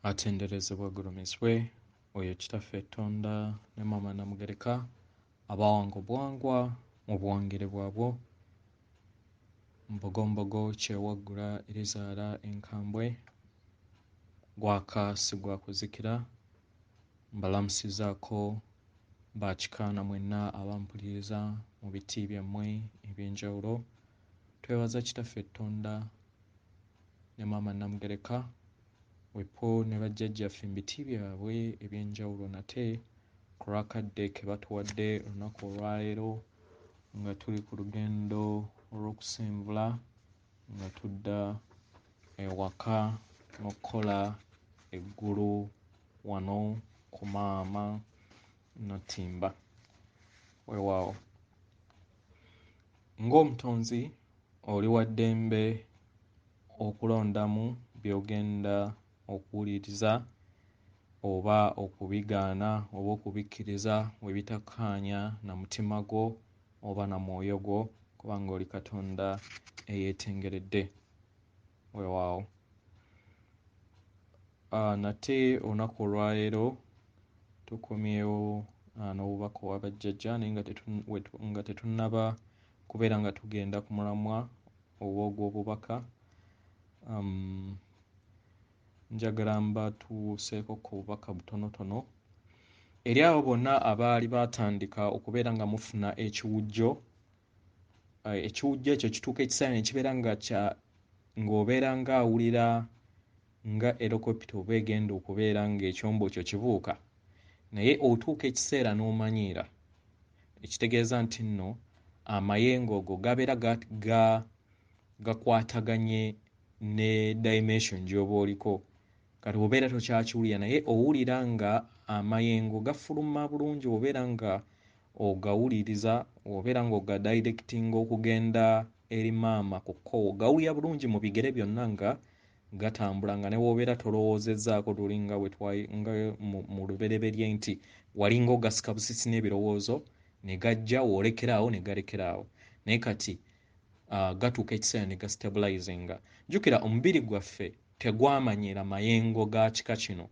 Atenderezebwa gulumizibwe oyo kitaffe Tonda ne Maama Namugereka abawanga obwangwa mu buwangire bwabwo mbogombogo kyewaggula erizaala enkambwe gwaka si gwa kuzikira mbalamusizaako bakikaana mwenna abampuliriza mu biti byammwe eby'enjawulo. Twebaza kitaffe Tonda ne Maama Namugereka wepo ne bajjajjaffe mu biti byabwe eby'enjawulo nate ku lwakadde ke batuwadde olunaku olwaleero nga tuli ku lugendo olw'okusenvula nga tudda ewaka n'okkola eggulu wano ku maama Natimba. Weewaawo ng'omutonzi oli wa ddembe okulondamu by'ogenda okuwuliriza oba okubigaana oba okubikkiriza we bitakkaanya na mutima gwo oba na mwoyo gwo kubanga oli Katonda eyeetengeredde. Weewaawo nate olunaku olwaleero tukomyewo n'obubaka owa bajjajja naye nga tetunnaba kubeera nga tugenda ku mulamwa oba ogw'obubaka. Njagala mbatuuseeko ku bubaka butonotono eri abo bonna abaali baatandika okubeera nga mufuna ekiwujjo. Ekiwujjo ekyo kituuka ekiseera ne kibeera ng'obeera ng'awulira nga erokopita oba egenda okubeera ng'ekyombo kyo kibuuka naye otuuka ekiseera n'omanyiira ekitegeeza nti nno amayengo ago gabeera gakwataganye ne dimension gy'oba oliko. Kati obeera tokyakiwulira naye owulira nga amayengo gafuluma bulungi obeera nga ogawuliriza obeera nga ogadirectinga okugenda eri maama ku kkowo gawulira bulungi mu bigere byonna nga gatambula nga ne wobeera tolowoozezzaako lulinga nga mu lubereberye nti walinga ogasika busisi n'ebirowoozo ne gajja woolekerawo ne galekeraawo naye kati gatuuka ekiseera ne gastabilizinga. Jjukira omubiri gwaffe tegwamanyiira mayengo ga kika kino,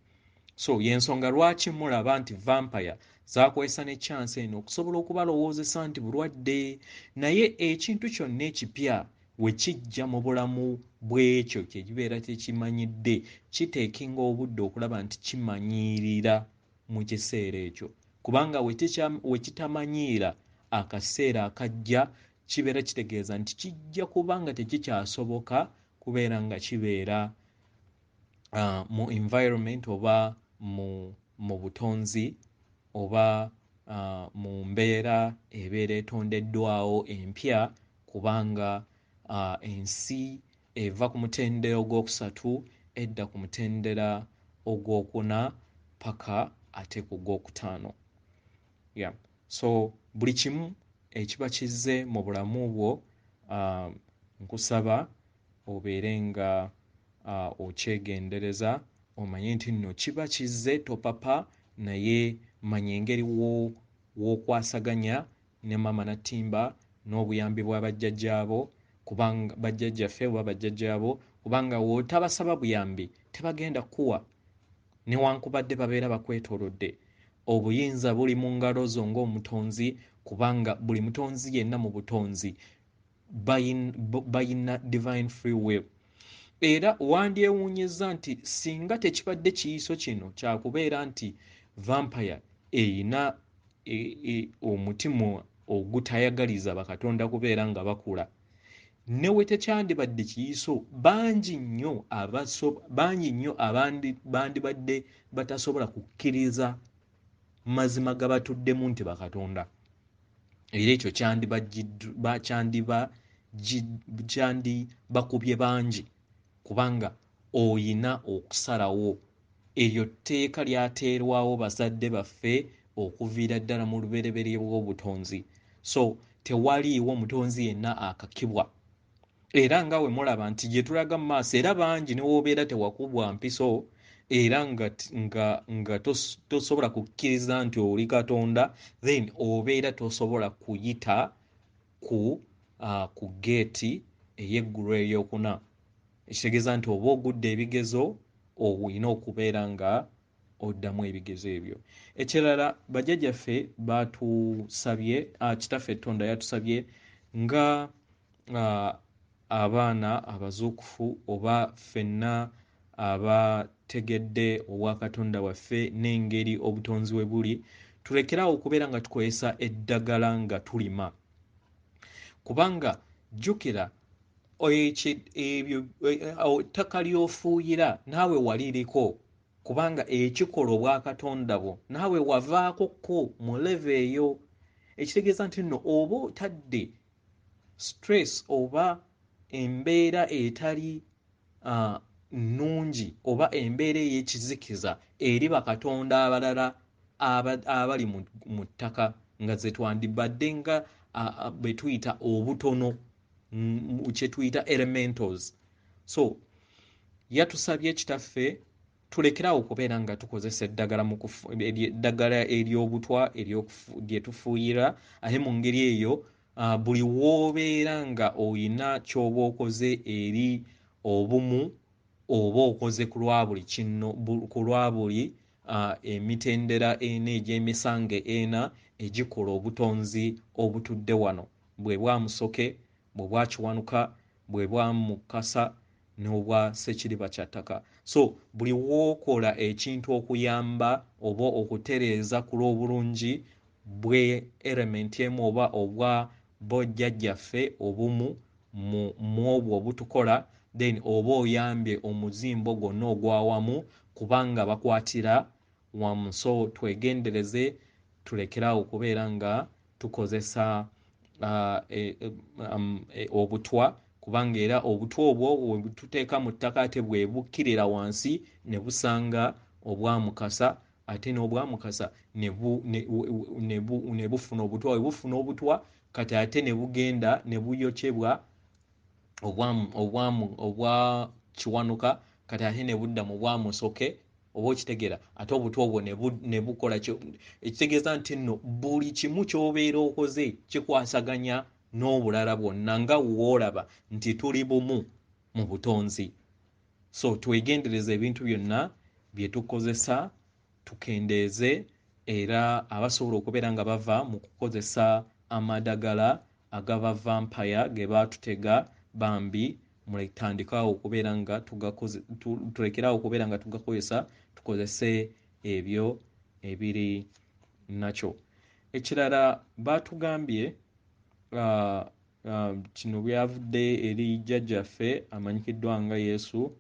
so y'ensonga lwaki mulaba nti vampire zaakwesa ne chance eno okusobola okubalowoozesa nti bulwadde naye ekintu kyonna ekipya we kijja mu bulamu bw'ekyo kye kibeera tekimanyidde kiteekinga obudde okulaba nti kimanyiirira mu kiseera ekyo kubanga we kitamanyiira akaseera akajja kibeera kitegeeza nti kijja kuba nga tekikyasoboka kubeera nga kibeera mu environment oba mu butonzi oba mu mbeera ebeera etondeddwawo empya kubanga ensi eva ku mutendera ogwokusatu edda ku mutendera ogwokuna paka ate ku gwokutaano. So buli kimu ekiba kizze mu bulamu bwo nkusaba obeere nga okyegendereza omanye nti nno kiba kizze topapa naye manya engeri w'okwasaganya ne Maama Natimba n'obuyambi bwa bajjajjaabo kubanga bajjajjaffe oba bajjajjaabo kubanga w'otabasaba buyambi tebagenda kuwa newankubadde babeera bakwetoolodde. Obuyinza buli mu ngalo zo ng'omutonzi kubanga buli mutonzi yenna mu butonzi bayina divine free will. Era wandyewuunyizza nti singa tekibadde kiyiso kino kyakubeera nti vampire eyina omutima ogutayagaliza bakatonda kubeera nga bakula ne we tekyandibadde kiyiso bangi nnyo bandibadde batasobola kukkiriza mazima gabatuddemu nti bakatonda era ekyo kyandibakubye bangi kubanga oyina okusalawo. Eryo tteeka lyateerwawo bazadde baffe okuviira ddala mu lubereberye bw'obutonzi, so tewaliiwo mutonzi yenna akakibwa. Era nga we mulaba nti gye tulaga mu maaso era bangi ne woobeera tewakubwa mpiso era nga tosobola kukkiriza nti oli Katonda then obeera tosobola kuyita ku geeti ey'eggulu eryokuna. Ekitegeeza nti oba ogudde ebigezo olina okubeera nga oddamu ebigezo ebyo. Ekirala bajjajjaffe batusabye, kitaffe Tonda yatusabye nga abaana abazuukufu oba ffenna abategedde obwakatonda waffe n'engeri obutonzi we buli, tulekeraawo okubeera nga tukozesa eddagala nga tulima, kubanga jjukira ettaka ly'ofuuyira naawe waliriko, kubanga ekikola obwakatonda bwo naawe wavaakokko mu leve eyo. Ekitegeeza nti nno oba otadde stress oba embeera etali nnungi oba embeera ey'ekizikiza eri bakatonda abalala abali mu ttaka nga ze twandibadde nga bwe tuyita obutono, kye tuyita elementals. So yatusabye kitaffe tulekeraawo okubeera nga tukozesa eddagala ery'obutwa lye tufuuyira, ate mu ngeri eyo buli w'obeera nga oyina ky'oba okoze eri obumu oba okoze ku lwa buli emitendera ena egy'emisango ena egikola obutonzi obutudde wano, bwe bwa musoke, bwe bwa kiwanuka, bwe bwa mukasa n'obwa ssekiriba kya ttaka. So buli w'okola ekintu okuyamba oba okutereeza ku lw'obulungi bwe elementi emu oba obwa bojjajjaffe obumu mu obwo obutukola, then oba oyambye omuzimbo gwonna ogw'awamu kubanga bakwatira wamu. So twegendereze, tulekeraawo okubeera nga tukozesa obutwa, kubanga era obutwa obwo bwe tuteeka mu ttaka ate bwe bukkirira wansi ne busanga obwamukasa, ate n'obwamukasa ne bufuna obutwa. Bwe bufuna obutwa kati ate ne bugenda ne buyokyebwa obwa kiwanuka, kati ate ne budda mu bwamusoke, oba okitegeera, ate obutwa obwo ne bukola ekitegeeza nti nno buli kimu ky'obeera okoze kikwasaganya n'obulala bwonna nga w'olaba nti tuli bumu mu butonzi. So twegendereze ebintu byonna bye tukozesa, tukendeeze, era abasobola okubeera nga bava mu kukozesa amadagala agaba vampire ge baatutega bambi, mulekitandikaawo okubeera nga tulekeraawo okubeera nga tugakozesa, tukozese ebyo ebiri nakyo. Ekirala baatugambye kino byavudde eri jjajjaffe amanyikiddwa nga Yesu,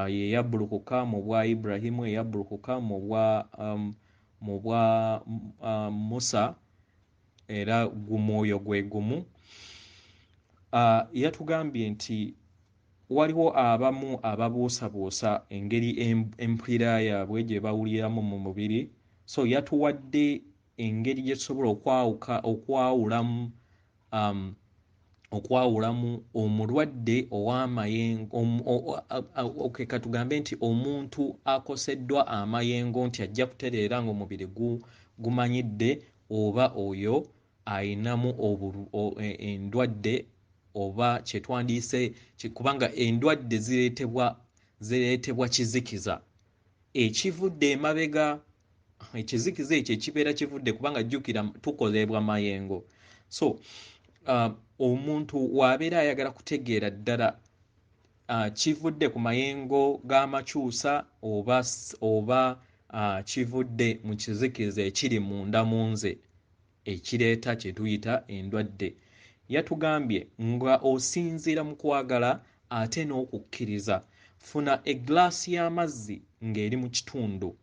ye yabbulukuka mu bwa Ibulayimu, eyabbulukuka mu bwa Musa, era mwoyo gwe gumu. Yatugambye nti waliwo abamu ababuusabuusa engeri empulira yaabwe gye bawuliramu mu mubiri. So yatuwadde engeri gye tusobola okwawulamu omulwadde ow'amayengo. Katugambe nti omuntu akoseddwa amayengo nti ajja kutereera ng'omubiri gumanyidde, oba oyo ayinamu endwadde oba kyetwandiise, kubanga endwadde zireetebwa kizikiza ekivudde emabega. Ekizikiza ekyo ekibeera kivudde, kubanga jjukira tukolebwa mayengo. So omuntu w'abeera ayagala kutegeera ddala kivudde ku mayengo g'amakyusa oba kivudde mu kizikiza ekiri munda mu nze ekireeta kye tuyita endwadde, yatugambye nga osinziira mu kwagala ate n'okukkiriza, funa egglaasi y'amazzi ng'eri mu kitundu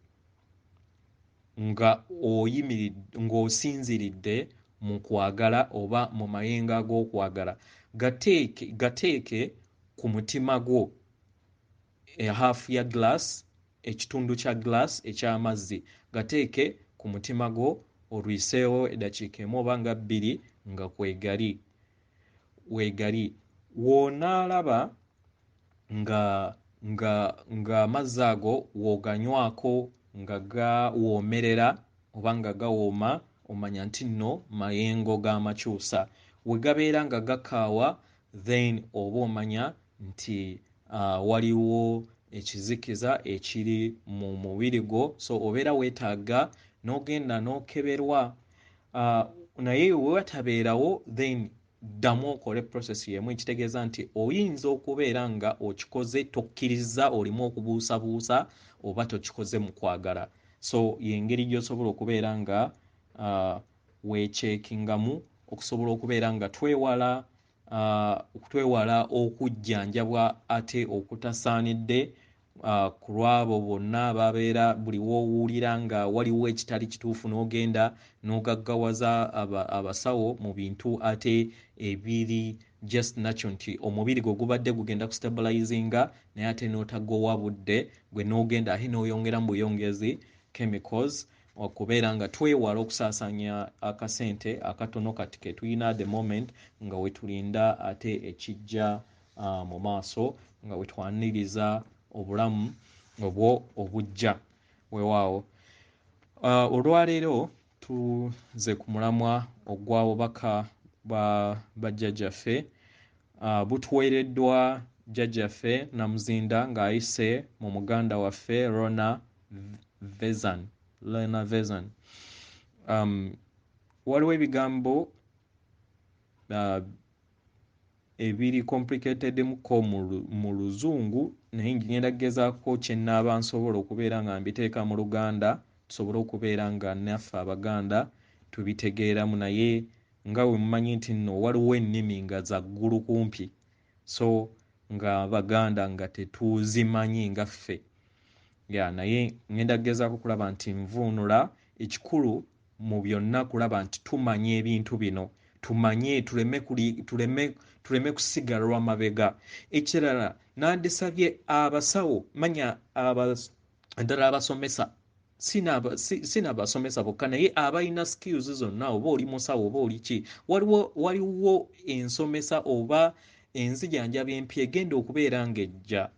ng'osinziridde mu kwagala oba mu mayengo ag'okwagala, gateeke ku mutima gwo, haafu ya glass, ekitundu kya glass eky'amazzi gateeke ku mutima gwo, olwiseewo eddakiika emu oba nga bbiri nga weegali. W'onaalaba nga amazzi ago w'oganywako nga gawoomerera oba nga gawooma, omanya nti nno mayengo g'amakyusa. We gabeera nga gakaawa, then oba omanya nti waliwo ekizikiza ekiri mu mubiri gwo, so obeera weetaaga n'ogenda n'okeberwa. Naye wewatabeerawo then ddamu okole process yemu, ekitegeeza nti oyinza okubeera nga okikoze tokkiriza olimu okubuusabuusa oba tokikoze mu kwagala. So y'engeri gy'osobola okubeera nga weekyekingamu okusobola okubeera nga twewala okujjanjabwa ate okutasaanidde ku lw'abo bonna ababeera buli woowulira nga waliwo ekitali kituufu n'ogenda n'ogaggawaza abasawo mu bintu ate ebiri just natural, nti omubiri gwe gubadde gugenda kustabilizinga naye ate n'otaggowa budde gwe n'ogenda ate n'oyongeramu buyongezi chemicals, okubeera nga twewala okusaasaanya akasente akatono kati ke tulina at the moment nga wetulinda ate ekijja mu maaso nga wetwaniriza obulamu obwo obujja weewaawo. Olwaleero tuze ku mulamwa ogw'obubaka bwa bajjajjaffe butuweereddwa jjajjaffe Namuzinda ng'ayise mu muganda waffe Lorna Vezan. Waliwo ebigambo ebiri complicated muko mu Luzungu, naye ngenda kugezaako kye nnaaba nsobola okubeera nga mbiteeka mu Luganda tusobole okubeera nga naffe Abaganda tubitegeeramu, naye nga bwe mumanyi nti nno waliwo ennimi nga za ggulu kumpi, so nga Abaganda nga tetuzimanyi nga ffe. Naye ngenda kugezaako kulaba nti nvuunula ekikulu mu byonna kulaba nti tumanye ebintu bino, tumanye tuleme kusigalwa mabega. Ekirala nandisabye abasawo, manya ddala abasomesa, sinabasomesa bokka naye abalina skills zonna, oba oli musawo oba oli ki, waliwo ensomesa oba enzijanjaba empya egenda okubeera ng'ejja.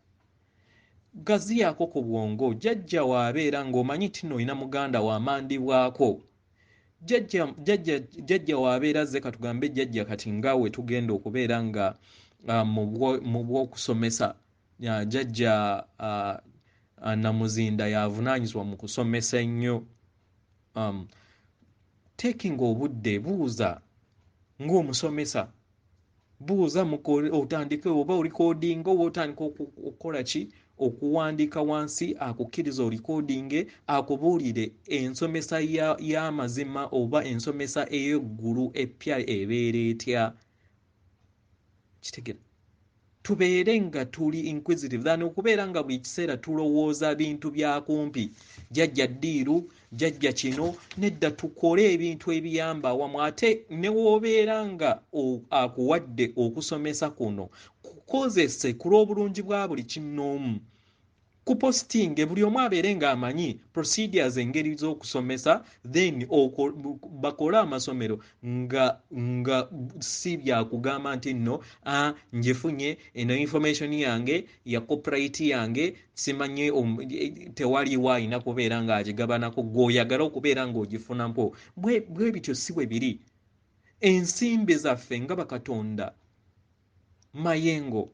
Gaziyaako ku bwongo, jjajja waabeera ng'omanyi nti nno olina muganda waamandibwako, jjajja waabeera azze katugambe jjajja kati nga we tugenda okubeera nga mu bw'okusomesa jjajja Namuzinda yavunaanyizibwa mu kusomesa ennyo. Taking obudde buuza ng'omusomesa, buuza otandike oba olikodinga oba otandika okukola ki, okuwandiika wansi akukkiriza olikodinge, akubuulire ensomesa y'amazima oba ensomesa ey'eggulu epya ebeera etya. Kitegera tubeere nga tuli inquisitive than okubeera nga buli kiseera tulowooza bintu bya kumpi, jjajja ddiiru, jjajja kino, nedda tukole ebintu ebiyamba awamu. Ate ne woobeera nga akuwadde okusomesa kuno kukozese ku lw'obulungi bwa buli kinnoomu, kupositinge buli omu abeere ng'amanyi procedures engeri z'okusomesa, then bakole amasomero nga si byakugamba nti nno njefunye eno information yange ya copyright yange simanye tewaliwo alina kubeera ng'agigabanako, gw'oyagala okubeera ng'ogifunako. Bwe bityo si bwe biri. Ensimbi zaffe nga bakatonda mayengo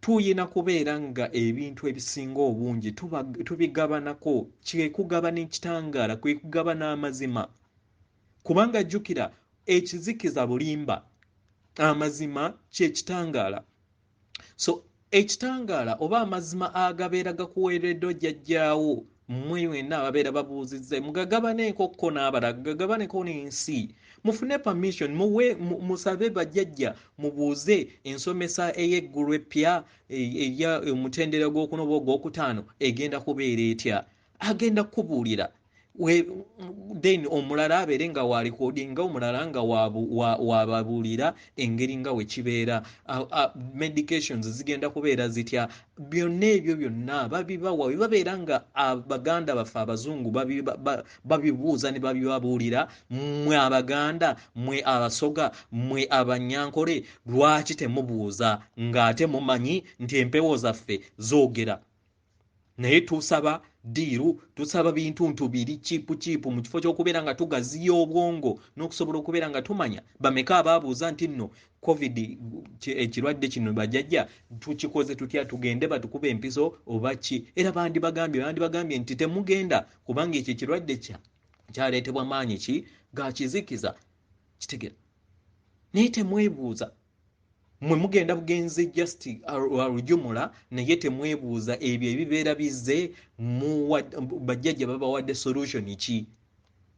tuyina kubeera nga ebintu ebisinga obungi tubigabanako, kye kugabana ekitangaala, kwe kugabana amazima. Kubanga jjukira ekizikiza bulimba, amazima kye kitangaala. So ekitangaala oba amazima agabeera gakuweereddwa jjajjaawo, mmwe mwenna ababeera babuuzizze, mugagabaneeko kko n'abalala, gagabaneko n'ensi. Mufune permission, musabe bajjajja, mubuuze ensomesa ey'eggulu epya eya omutendera gw'okuna oba ogwokutaano egenda kubeera etya. Agenda kukubuulira. Then omulala abeere nga walikodinga, omulala nga wababuulira engeri nga we kibeera, medications zigenda kubeera zitya. Byonna ebyo byonna babibawa, bwe babeera nga Abaganda baffe Abazungu babibuuza ne babibabuulira. Mmwe Abaganda, mmwe Abasoga, mmwe Abanyankole, lwaki temubuuza ng'ate mumanyi nti empewo zaffe zoogera? naye tusaba diiru, tusaba bintu ntubiri chipu mu kifo ky'okubeera nga tugaziya obwongo n'okusobola okubeera nga tumanya bameka abaabuuza nti nno covid ekirwadde kino bajjajja tukikoze tutya, tugende batukuba empiso oba ki? Era bandibagambye nti temugenda kubanga ekyo ekirwadde kyaleetebwa maanyi ki ga kizikiza. Kitegera naye temwebuuza, mwe mugenda bugenzi just alujumula, naye temwebuuza ebyo ebibeera bizze bajjajja babawadde solution ki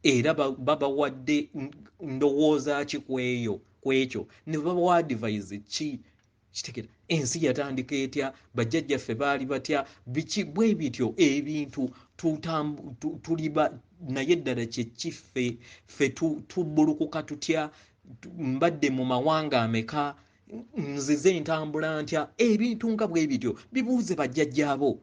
era babawadde ndowooza ki kwekyo ne babawa advice ki. Kitegera ensi yatandika etya, bajjajjaffe baali batya, biki bwe bityo ebintu tuliba naye ddala kyekiffe ffe tubulukuka tutya, mbadde mu mawanga ameka, nzize ntambula ntya, ebintu nga bwe bityo bibuuze bajjajjaabo.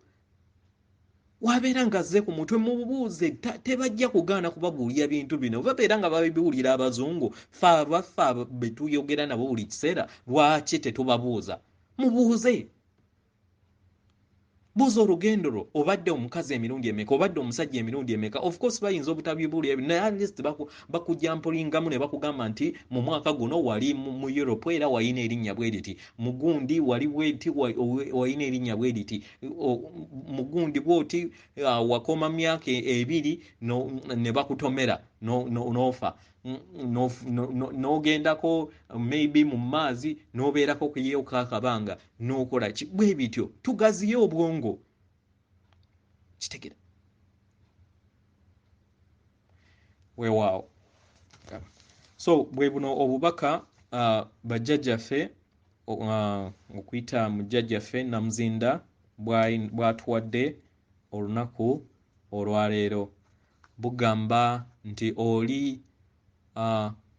Wabeera nga azze ku mutwe mubuuze, tebajja kugaana kubabuulira bintu bino, babeera nga babibuulira abazungu. Ffe betuyogera nabo buli kiseera, lwaki tetubabuuza? Mubuuze. Buuza olugendo lwo, obadde omukazi emirundi emeka, obadde omusajja emirundi emeka. Of course bayinza obutabibuulira naye at least bakujampulingamu ne bakugamba nti mu mwaka guno wali mu Europe era wayina erinnya bwe riti, mugundi wali bweti wayina erinnya bwe riti, mugundi bwoti wakoma myaka 2 ne bakutomera n'ofa. N'ogendako maybe mu maazi n'obeerako kuyeewo akabanga n'okola ki bwe bityo. Tugaziye obwongo. Kitegera weewaawo. So bwe buno obubaka bajjajjaffe okuyita mujjajjaffe Namuzinda bw'atuwadde olunaku olwaleero. Bugamba nti oli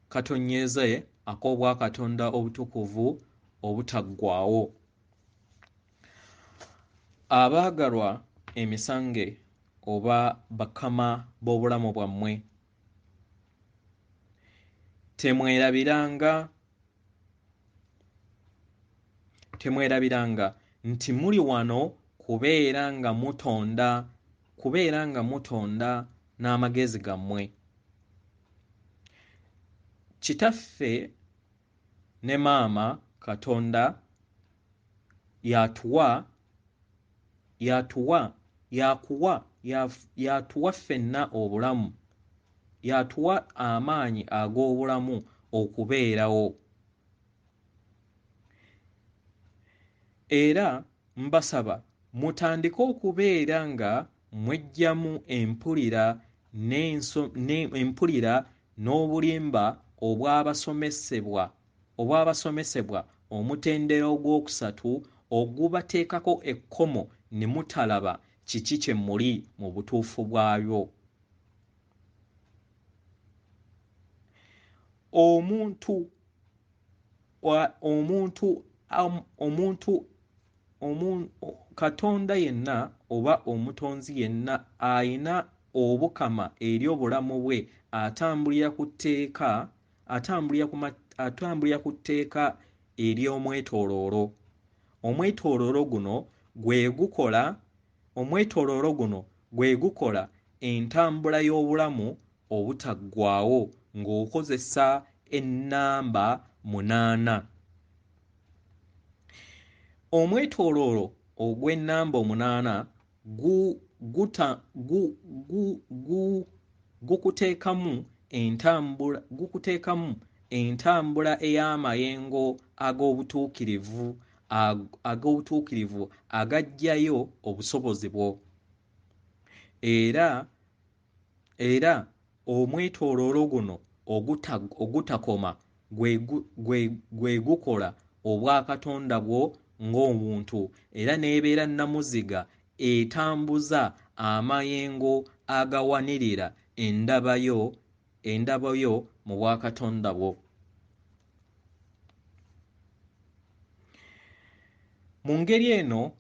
Katonyezze Okobwakatonda obutukuvu obutagwawo. Abaagalwa emisange oba bakama b'obulamu bwammwe, temwerabiranga nti muli wano kubeera nga mutonda n'amagezi gammwe. Kitaffe ne maama Katonda yatuwa ffenna obulamu, yatuwa amaanyi ag'obulamu okubeerawo. Era mbasaba mutandike okubeera nga mwejjamu empulira n'obulimba obw'abasomesebwa omutendera ogwokusatu ogubateekako ekkomo ne mutalaba kiki kye muli mu butuufu bwabyo. Katonda yenna oba omutonzi yenna ayina obukama eri obulamu bwe, atambulira ku tteeka ery'omwetooloolo. Omwetooloolo guno gwe gukola entambula y'obulamu obutaggwaawo ng'okozesa ennamba 8. Omwetooloolo ogw'ennamba 8 gukuteekamu entambula ey'amayengo ag'obutuukirivu agaggyayo obusobozi bwo. Era omwetooloolo guno ogutakoma gwe gukola obwakatonda bwo ng'omuntu, era n'ebeera nnamuziga etambuza amayengo agawanirira endaba yo mu bwakatonda bwo. Mu ngeri eno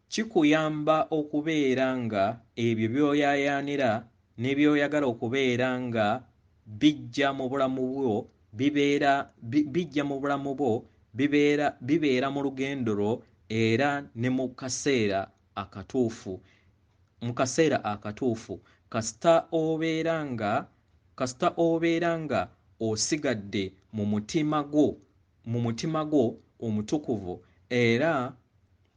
kikuyamba okubeera nga ebyo by'oyaayaanira ne by'oyagala okubeera nga bijja mu bulamu bwo bibeera mu lugendo lwo era ne mu kaseera akatuufu. mu kaseera akatuufu kasita obeera nga osigadde mu mutima gwo omutukuvu era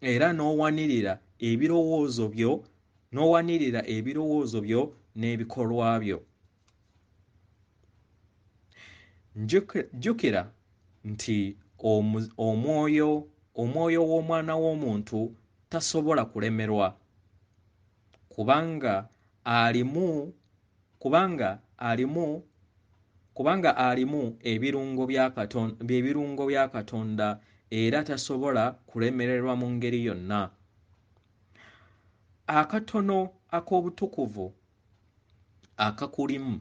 n'owanirira ebirowoozo byo n'ebikolwa byo. Jjukira nti omwoyo w'Omwana w'Omuntu tasobola kulemerwa kubanga alimu ebirungo bya Katonda era tasobola kulemererwa mu ngeri yonna. Akatono ak'obutukuvu akakulimu,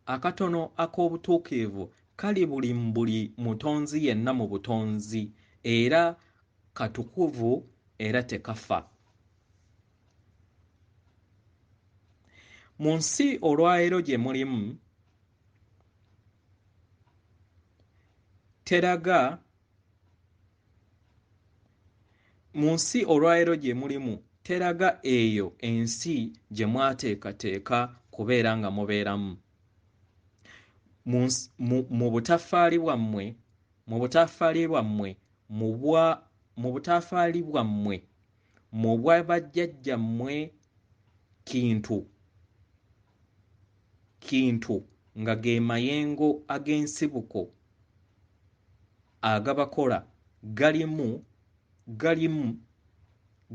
akatono ak'obutuukirivu kali buli mutonzi yenna mu butonzi era katukuvu era tekafa. Mu nsi olwaleero gye mulimu teraga eyo ensi gye mwateekateeka kubeera nga mubeeramu. Mu butaffaali bwammwe mu bwa bajjajjammwe kintu nga ge mayengo ag'ensibuko agabakola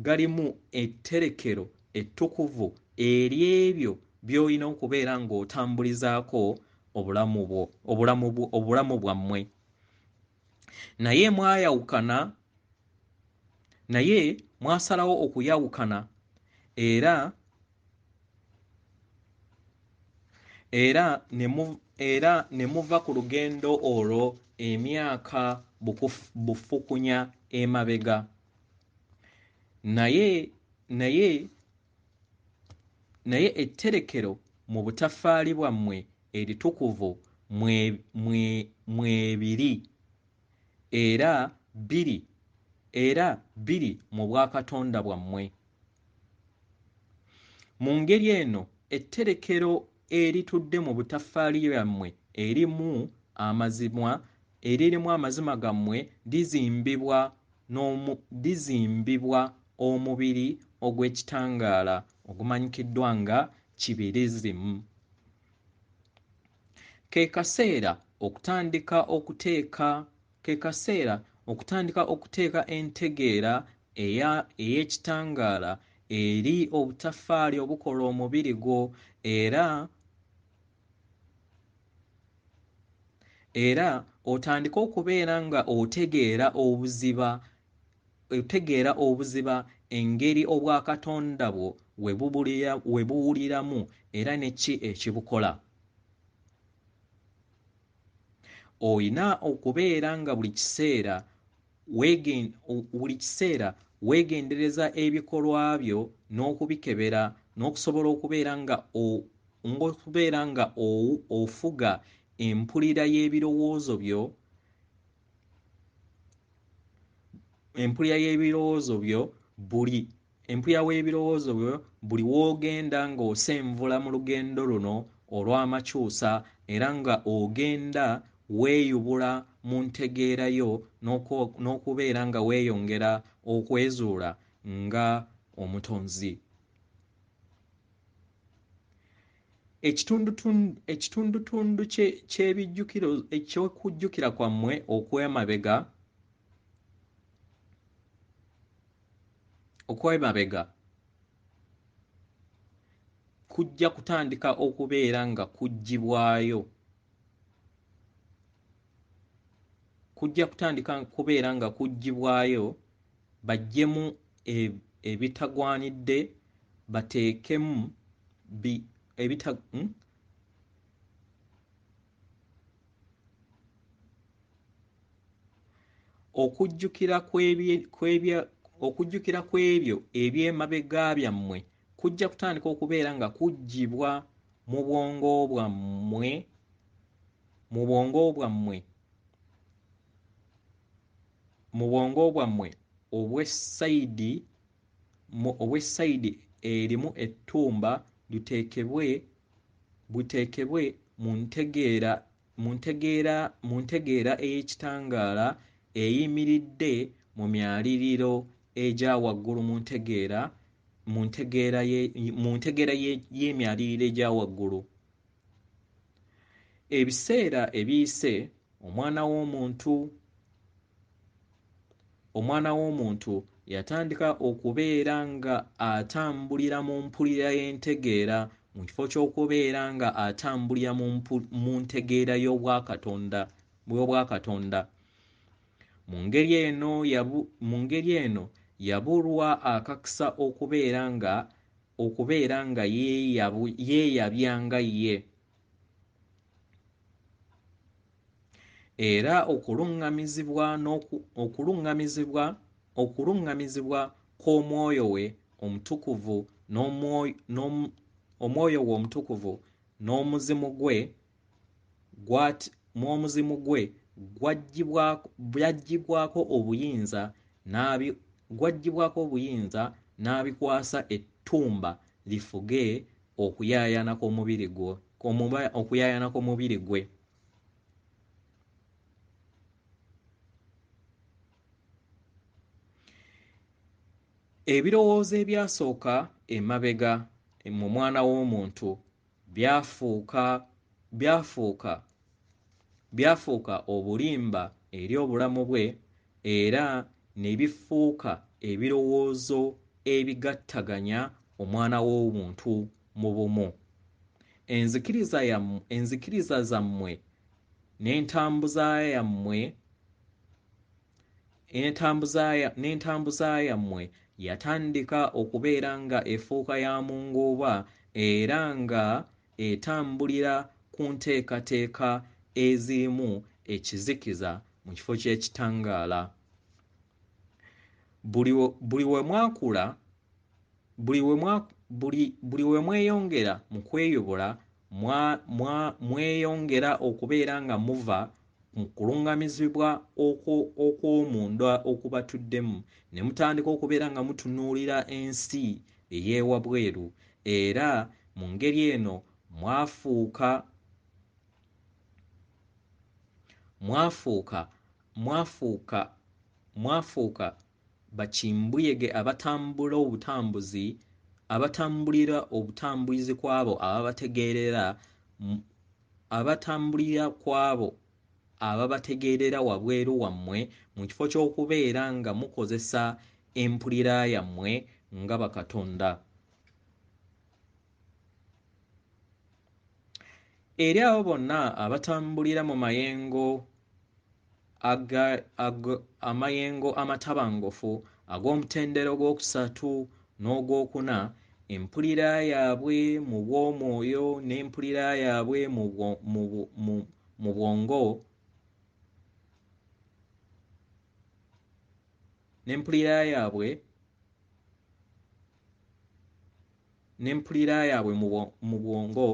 galimu etterekero ettukuvu ery'ebyo by'olina okubeera ng'otambulizaako obulamu bwammwe. Naye mwasalawo okuyawukana era ne muva ku lugendo olwo emyaka bufukunya emabega. Naye etterekero mu butaffaali bwammwe eritukuvu mwebiri era biri mu bwakatonda bwammwe. Mu ngeri eno etterekero eritudde mu butaffaali bwammwe eririmu amazima gammwe lizimbibwa omubiri ogw'ekitangaala ogumanyikiddwa nga kibirizimu. Ke kaseera okutandika okuteeka entegeera ey'ekitangaala eri obutaffaali obukola omubiri gwo era otandike okubeera nga otegeera obuziba engeri obwakatonda bwo we buwuliramu era ne ki ekibukola. Oyina okubeera nga buli kiseera weegendereza ebikolwa byo n'okubikebera n'okusobola okubeera nga ofuga empulira y'ebirowoozo byo buli w'ogenda ng'osenvula mu lugendo luno olw'amakyusa era nga ogenda weeyubula mu ntegeera yo n'okubeera nga weeyongera okwezuula nga omutonzi. Ekitundutundu ky'ebijjukiro eky'okujjukira kwammwe okw'emabega kujja kutandika okubeera nga kuggyibwayo baggyemu ebitagwanidde bateekemu okujjukira kw'ebyo eby'emabega byammwe kujja kutandika okubeera nga kuggyibwa mu bwongo bwammwe obw'essayidi obw'essayidi erimu ettumba buteekebwe mu ntegeera ey'ekitangaala eyimiridde mu myaliriro egya waggulu mu ntegeera y'emyaliriro egya waggulu. Ebiseera ebiyise omwana w'omuntu yatandika okubeera nga atambulira mu mpulira y'entegeera mu kifo ky'okubeera nga atambulira mu ntegeera y'obwakatonda. Mu ngeri eno yabulwa akakisa okubeera nga yeeyabya nga ye, era okuluŋŋamizibwa kw'omwoyo we omutukuvu n'omuzimu gwe gwaggyibwako obuyinza n'abikwasa ettumba lifuge okuyaayana kw'omubiri gwe. Ebirowoozo ebyasooka emabega mu mwana w'omuntu byafuuka obulimba eri obulamu bwe, era ne bifuuka ebirowoozo ebigattaganya omwana w'omuntu mu bumu. Enzikiriza zammwe n'entambuza yammwe yatandika okubeera nga efuuka ya mungooba, era nga etambulira ku nteekateeka ezirimu ekizikiza mu kifo ky'ekitangaala. Buli we mweyongera mu kweyubula mweyongera okubeera nga muva mu kuluŋŋamizibwa okw'omunda okubatuddemu, ne mutandika okubeera nga mutunuulira ensi ey'ewabweru, era mu ngeri eno mwafuuka bakimbuyege abatambulira obutambulizi kw'abo ababategeerera wabweru wammwe mu kifo ky'okubeera nga mukozesa empulira yammwe nga bakatonda. Eri abo bonna abatambulira mu amayengo amatabangufu ag'omutendera ogwokusatu n'ogwokuna, empulira yaabwe mu bw'omwoyo n'empulira yaabwe mu bwongo n'empulira yaabwe mu bwongo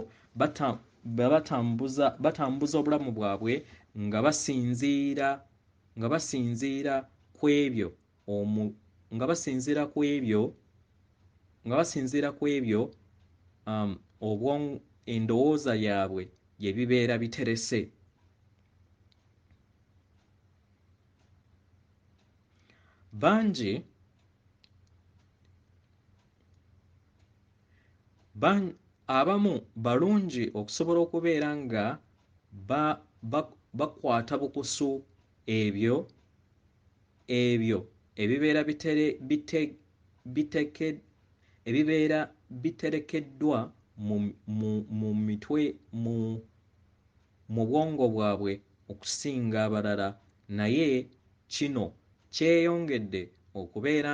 batambuza obulamu bwabwe nga basinziira ku ebyo endowooza yaabwe gye bibeera biterese. Abamu balungi okusobola okubeera nga bakwata bukusu ebyo ebibeera biterekeddwa mu mitwe mu bwongo bwabwe okusinga abalala, naye kino kyeyongedde okubeera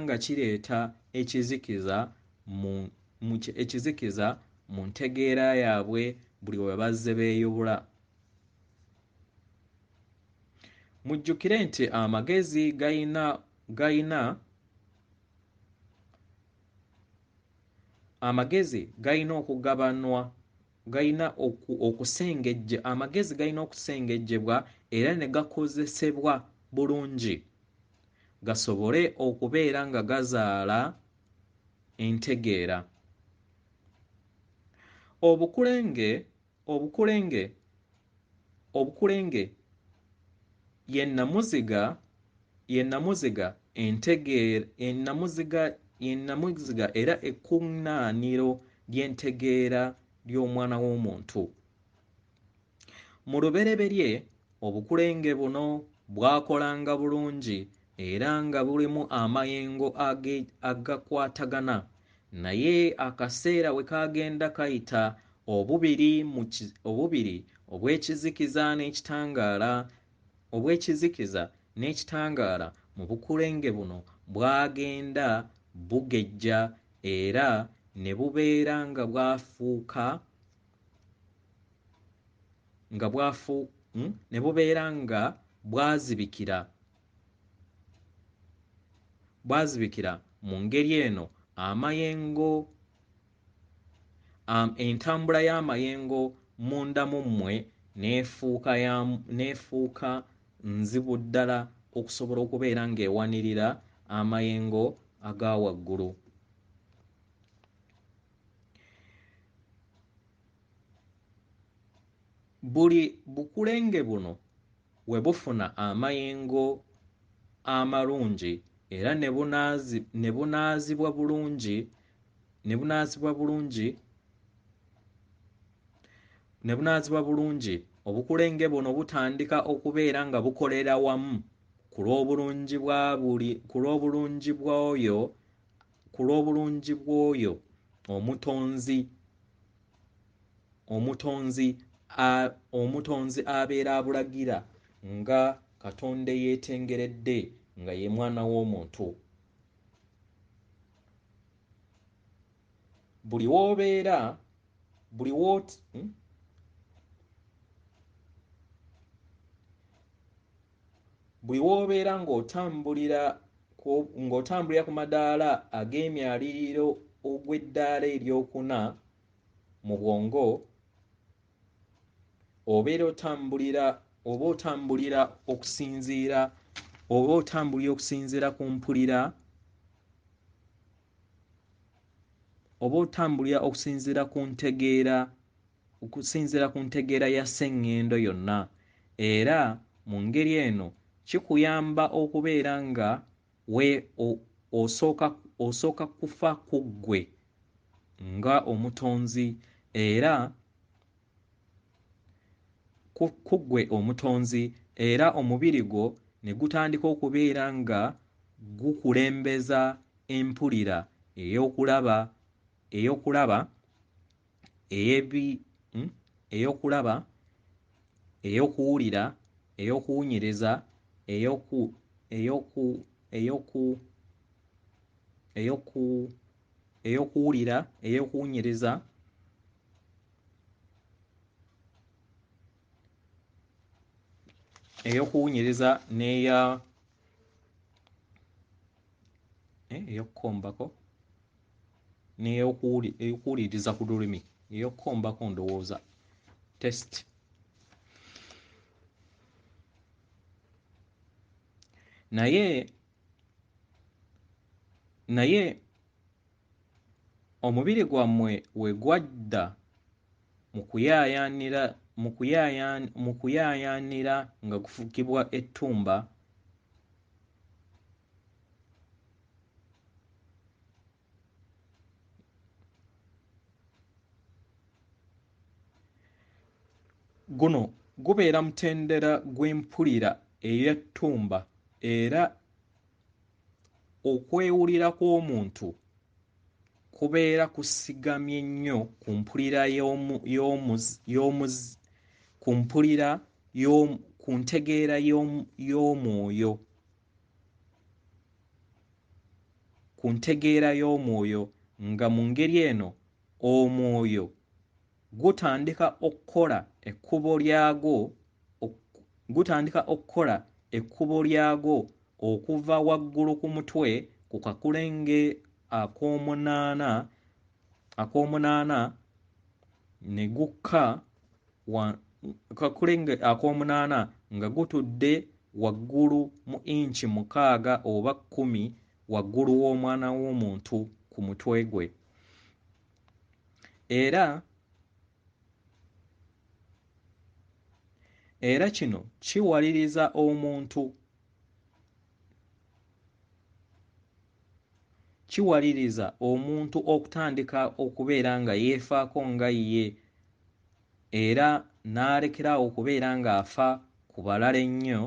nga kireeta ekizikiza mu ntegeera yaabwe buli we bazze beeyubula. Mujjukire nti amagezi galina okugabanwa, amagezi galina okusengejjebwa era ne gakozesebwa bulungi. gasobole okubeera nga gazaala entegeera. Obukulenge ye nnamuziga era ekkuŋŋaaniro ly'entegeera ly'omwana w'omuntu. Mu lubereberye obukulenge buno bwakolanga bulungi era nga bulimu amayengo agakwatagana, naye akaseera we kaagenda kayita obubiri obw'ekizikiza n'ekitangaala mu bukulenge buno bwagenda bugejja era ne bubeera nga bwazibikira. Mu ngeri eno entambula y'amayengo munda mu mmwe n'efuuka nzibu ddala okusobola okubeera ng'ewanirira amayengo aga waggulu. Buli bukulenge buno we bufuna amayengo amalungi era ne bunaazibwa bulungi, obukulenge buno butandika okubeera nga bukolera wamu ku lw'obulungi bw'oyo omutonzi abeera abulagira nga Katonda eyeetengeredde nga ye mwana w'omuntu. Buli w'obeera ng'otambulira ku madaala ag'emyaliriro ogw'eddaala eryokuna mu bwongo, oba otambulira okusinziira ku mpulira, oba otambulira okusinziira ku ntegeera ya sseŋŋendo yonna, era mu ngeri eno kikuyamba okubeera nga osooka kufa ku ggwe nga omutonzi era omubiri gwo ne gutandika okubeera nga gukulembeza empulira ey'okuwulira, ey'okuwunyiriza, ey'okukombako n'ey'okuwuliriza ku lulimi, ey'okukombako ndowooza test. Naye omubiri gwammwe we gwadda mu kuyaayaanira nga gufukibwa ettumba, guno gubeera mutendera gw'empulira ey'ettumba era okwewulira kw'omuntu kubeera kusigamye nnyo ku ntegeera y'omwoyo, nga mu ngeri eno omwoyo gutandika okukola ekkubo lyagwo okuva waggulu ku mutwe ku kakulenge ak'omunaana ne gukka kakulenge ak'omunaana nga gutudde waggulu mu inchi 6 oba 10 waggulu w'omwana w'omuntu ku mutwe gwe. Era kino kiwaliriza omuntu okutandika okubeera nga yeefaako nga ye era n'alekeraawo okubeera ng'afa ku balala ennyo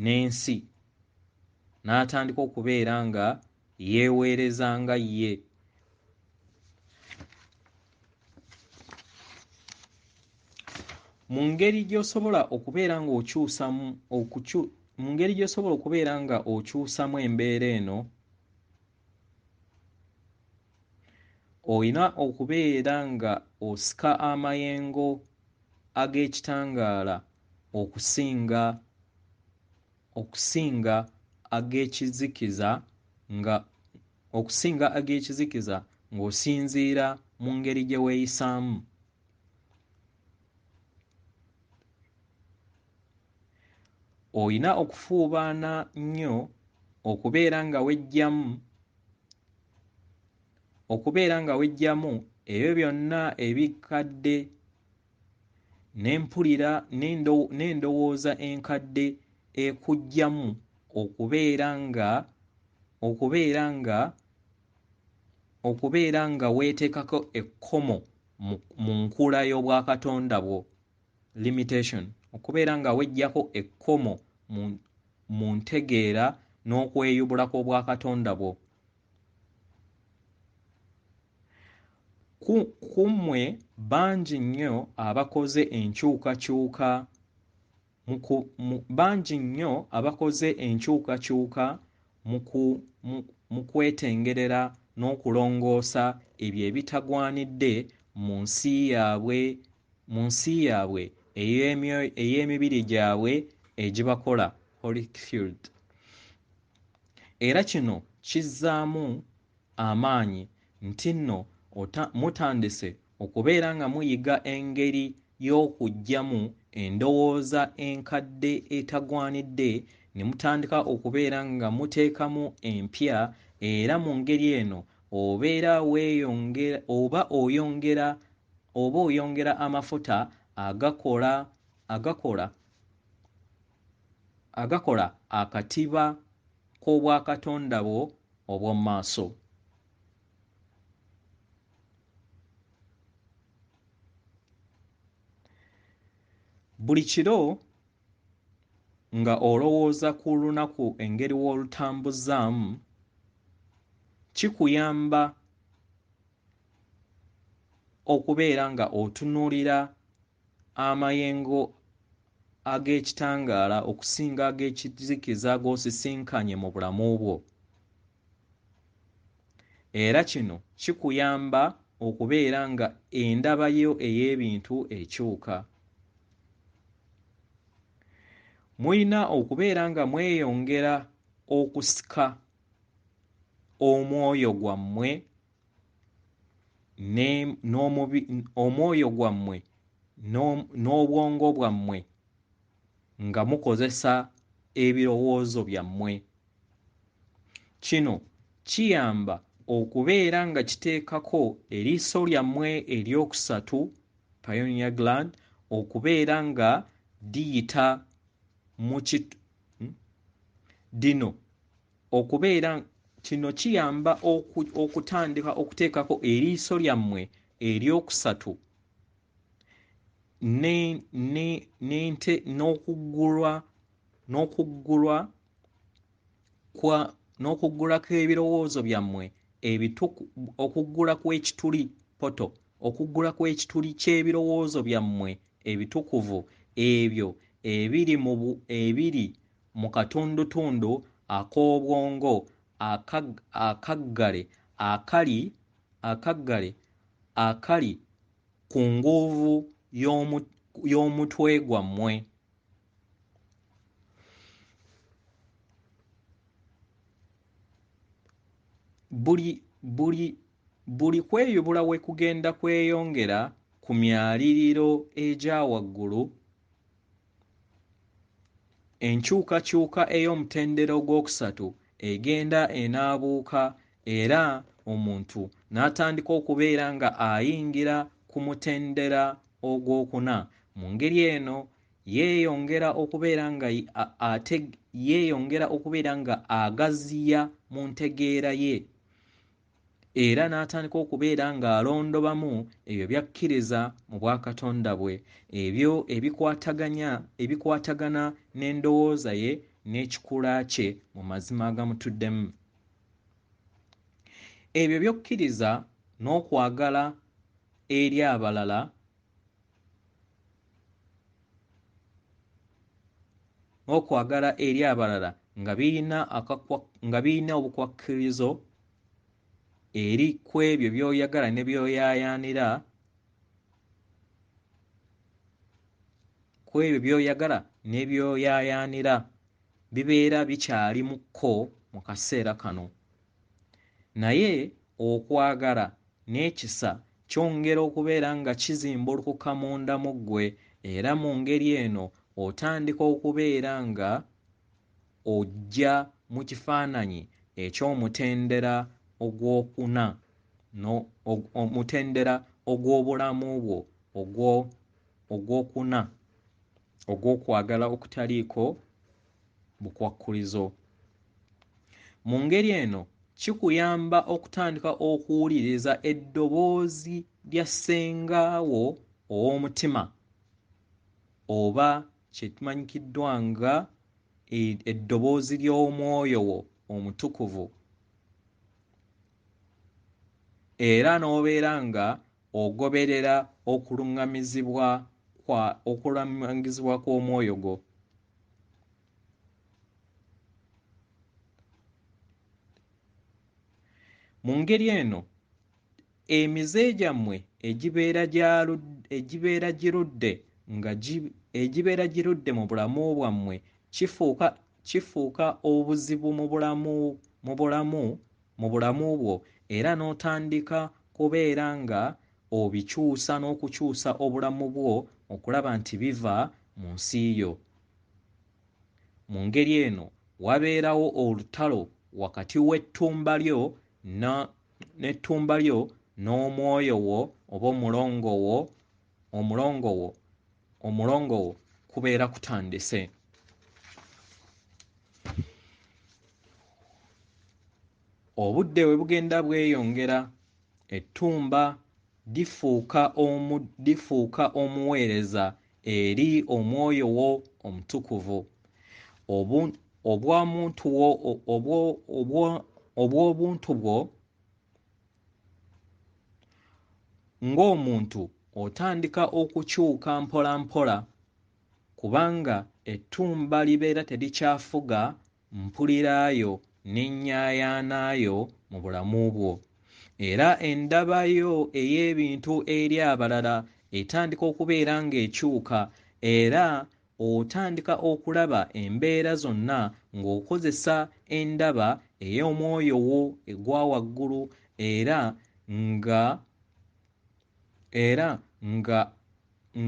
n'ensi, n'atandika okubeera nga yeeweereza nga ye. Mu ngeri gy'osobola okubeera nga okyusamu embeera eno, olina okubeera nga osika amayengo ag'ekitangaala okusinga ag'ekizikiza ng'osinziira mu ngeri gye weeyisaamu. Olina okufuubaana nnyo okubeera nga weggyamu ebyo byonna ebikadde n'empulira n'endowooza enkadde ekuggyamu okubeera nga weeteekako ekkomo mu nkula y'obwakatonda bwo, limitation, okubeera nga weggyako ekkomo mu ntegeera n'okweyubula kw'obwakatonda bwo. Ku mmwe bangi nnyo abakoze enkyukakyuka mu kwetengerera n'okulongoosa ebyo ebitagwanidde mu nsi yaabwe ey'emibiri gyabwe egibakola, Holyfield. Era kino kizzaamu amaanyi nti nno mutandise okubeera nga muyiga engeri y'okuggyamu endowooza enkadde etagwanidde ne mutandika okubeera nga muteekamu empya, era mu ngeri eno oyongera amafuta agakola akatiba k'obwakatonda bwo obw'omu maaso. Buli kiro nga olowooza ku lunaku engeri w'olutambuzaamu, kikuyamba okubeera nga otunuulira amayengo ag'ekitangaala okusinga ag'ekizikiza g'osisinkanye mu bulamu bwo. Era kino kikuyamba okubeera nga endaba yo ey'ebintu ekyuka. Mulina okubeera nga mweyongera okusika omwoyo gwammwe n'obwongo bwammwe nga mukozesa ebirowoozo byammwe. Kino kiyamba okubeera nga kiteekako eriiso lyammwe eryokusatu, pineal gland, okubeera nga diyita kino kiyamba okutandika okuteekako eriiso lyammwe eryokusatu n'okuggulwa kw'ebirowoozo byammwe okuggula kw'ekituli ky'ebirowoozo byammwe ebitukuvu, ebyo ebiri mu katundutundu ak'obwongo akaggale akali ku nguuvu y'omutwe gwammwe. Buli kweyubula we kugenda kweyongera ku myaliriro egya waggulu, enkyukakyuka ey'omutendera ogwokusatu egenda enaabuuka era omuntu n'atandika okubeera nga ayingira ku mutendera ogwokuna. Mu ngeri eno yeeyongera okubeera nga agaziya mu ntegeera ye era n'atandika okubeera ng'alondobamu ebyo by'akkiriza mu bwakatonda bwe, ebyo ebikwatagana n'endowooza ye n'ekikula kye mu mazima agamutuddemu. Ebyo by'okkiriza n'okwagala eri abalala nga birina obukwakkirizo eri ku ebyo by'oyagala ne by'oyaayaanira bibeera bikyalimukko mu kaseera kano. Naye okwagala n'ekisa kyongera okubeera nga kizimbulukuka munda mu ggwe era mu ngeri eno otandika okubeera nga ojja mu kifaananyi eky'omutendera ogwokuna omutendera ogw'obulamu bwo ogwokuna ogw'okwagala okutaliiko bukwakkulizo. Mu ngeri eno kikuyamba okutandika okuwuliriza eddoboozi lya ssengaawo ow'omutima oba kye kimanyikiddwa nga eddoboozi ly'omwoyo wo omutukuvu, era n'obeera nga ogoberera okuluŋŋamizibwa kw'omwoyo gwo. Mu ngeri eno emize gyammwe egibeera girudde mu bulamu bwammwe kifuuka obuzibu mu bulamu bwo era n'otandika kubeera nga obikyusa n'okukyusa obulamu bwo okulaba nti biva mu nsi yo. Mu ngeri eno wabeerawo olutalo wakati w'ettumba lyo n'omwoyo wo oba omulongo wo kubeera kutandise. Obudde bwe bugenda bweyongera ettumba lifuuka omuweereza eri omwoyo wo omutukuvu. Obw'obuntu bwo ng'omuntu otandika okukyuka mpola mpola kubanga ettumba libeera terikyafuga mpuliraayo n'ennyaayaanaayo mu bulamu bwo, era endabayo ey'ebintu eri abalala etandika okubeera ng'ekyuka era otandika okulaba embeera zonna ng'okozesa endaba ey'omwoyo wo egwa waggulu era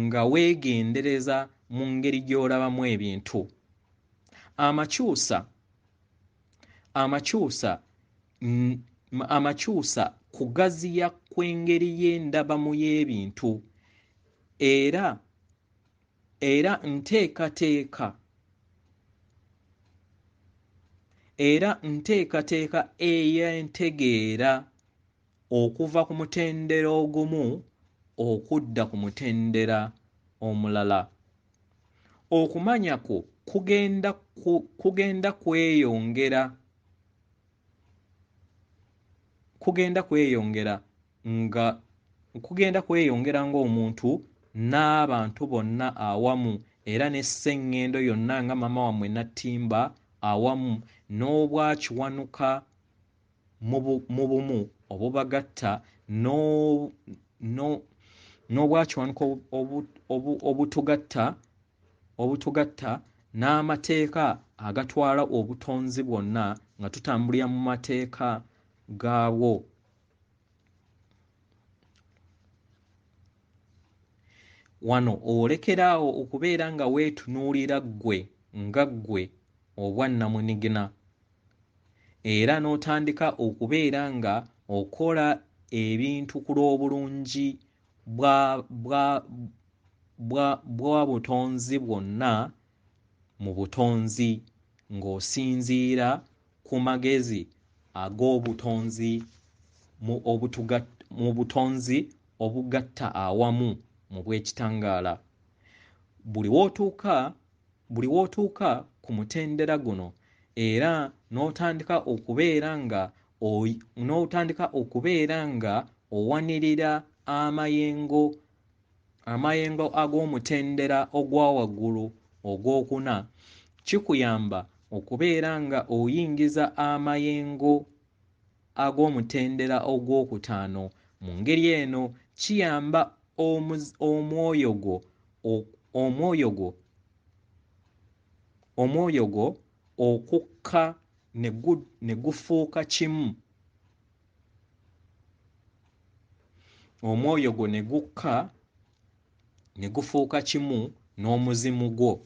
nga weegendereza mu ngeri gy'olabamu ebintu. Amakyusa kugaziya kw'engeri y'endabamu y'ebintu era nteekateeka ey'entegeera okuva ku mutendera ogumu okudda ku mutendera omulala. Okumanya kwo kugenda kweyongera ng'omuntu n'abantu bonna awamu era n'esseŋŋendo yonna nga maama wammwe Nattimba awamu n'obwakiwanuka mu bumu obubagatta n'obwakiwanuka obutugatta n'amateeka agatwala obutonzi bwonna nga tutambulira mu mateeka gaabwo. wano olekeraawo okubeera nga weetunuulira ggwe nga ggwe obwannamunigina era n'otandika okubeera nga okola ebintu ku lw'obulungi bwa butonzi bwonna mu butonzi ng'osinziira ku magezi ag'obutonzi mu butonzi obugatta awamu mu bw'ekitangaala. Buli w'otuuka ku mutendera guno era n'otandika okubeera nga owanirira amayengo ag'omutendera ogwa waggulu ogwokuna, kikuyamba okubeera nga oyingiza amayengo ag'omutendera ogwokutaano. Mu ngeri eno kiyamba omwoyo gwo okukka ne gufuuka kimu. Omwoyo gwo ne gukka ne gufuuka kimu n'omuzimu gwo.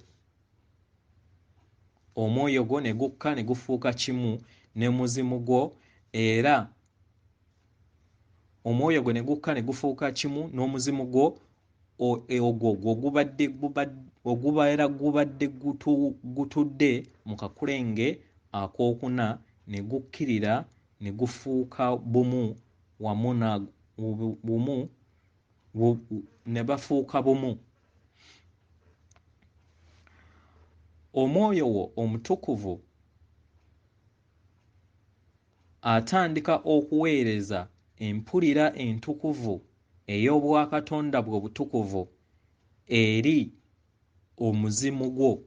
Omwoyo gwo ne gukka ne gufuuka kimu ne muzimu gwo era omwoyo gwo ne gukka ne gufuuka kimu n'omuzimu gwo ogwo ogubeera gubadde gutudde mu kakulenge akookuna ne gukkirira ne gufuuka bumu wamu ne bafuuka bumu. Omwoyo wo omutukuvu atandika okuweereza empulira entukuvu ey'obwakatonda bwe obutukuvu eri omuzimu gwo.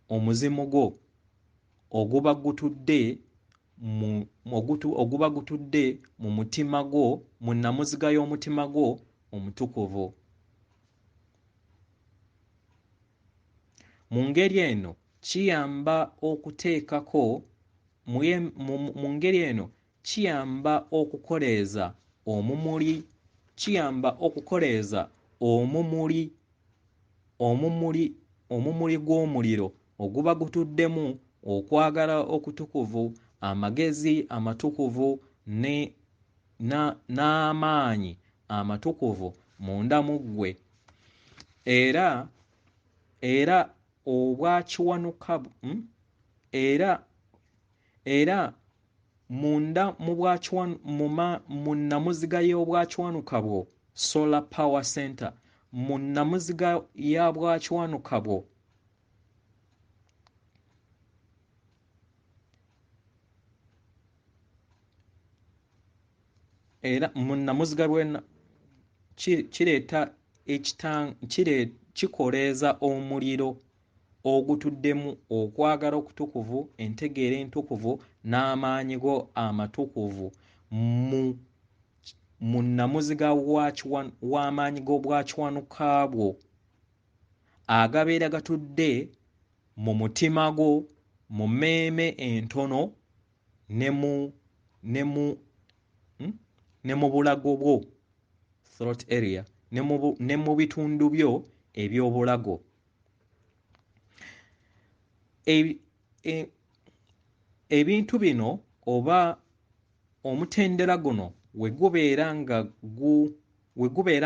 Omuzimu gwo oguba gutudde mu mutima gwo, mu nnamuziga y'omutima gwo omutukuvu. Mu ngeri eno kiyamba okuteekako mu ngeri eno kiyamba okukoleeza omumuli gw'omuliro oguba gutuddemu okwagala okutukuvu, amagezi amatukuvu n'amaanyi amatukuvu munda mu ggwe. Era obwakiwanuka era munda mu nnamuziga y'obwakiwanuka bwo, solar power center, mu nnamuziga ya bwakiwanuka bwo era mu nnamuziga kireeta kikoleeza omuliro ogutuddemu okwagala okutukuvu, entegeera entukuvu n'amaanyi go amatukuvu mu nnamuziga w'amaanyi g'obwakiwanuka bwo agabeera gatudde mu mutima gwo, mu mmeeme entono ne mu bulago bwo, throat area, ne mu bitundu byo eby'obulago. Ebintu bino oba omutendera guno we gubeera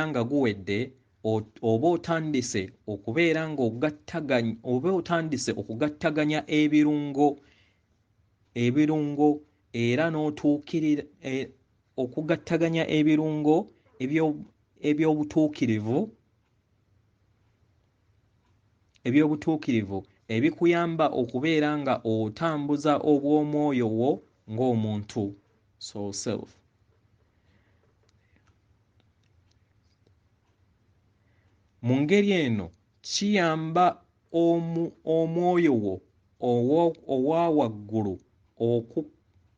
nga guwedde oba otandise okubeera okugattaganya ebirungo era n'otuukirira okugattaganya ebirungo eby'obutuukirivu ebikuyamba okubeera nga otambuza obw'omwoyo wo ng'omuntu, soul self. Mu ngeri eno kiyamba omwoyo wo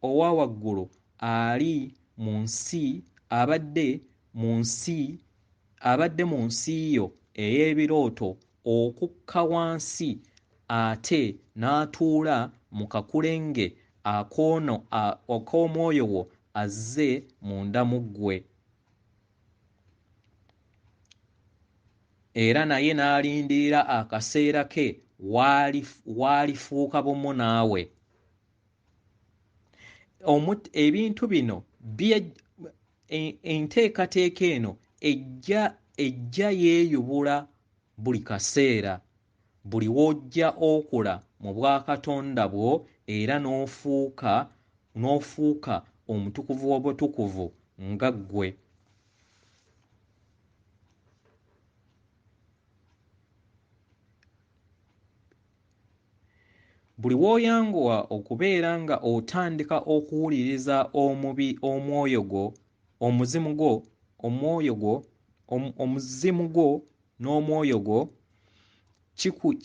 owa waggulu ali mu nsi abadde mu nsi yo ey'ebirooto okukka wansi ate n'atuula mu kakulenge ak'omwoyo wo azze munda mu ggwe. era naye n'alindirira akaseera ke waalifuuka bumu naawe. Ebintu bino enteekateeka eno ejja yeeyubula buli kaseera, buli w'ojja okula mu bwakatonda bwo era n'ofuuka omutukuvu w'obutukuvu nga ggwe. Buli w'oyanguwa okubeera nga otandika okuwuliriza omuzimu gwo n'omwoyo gwo,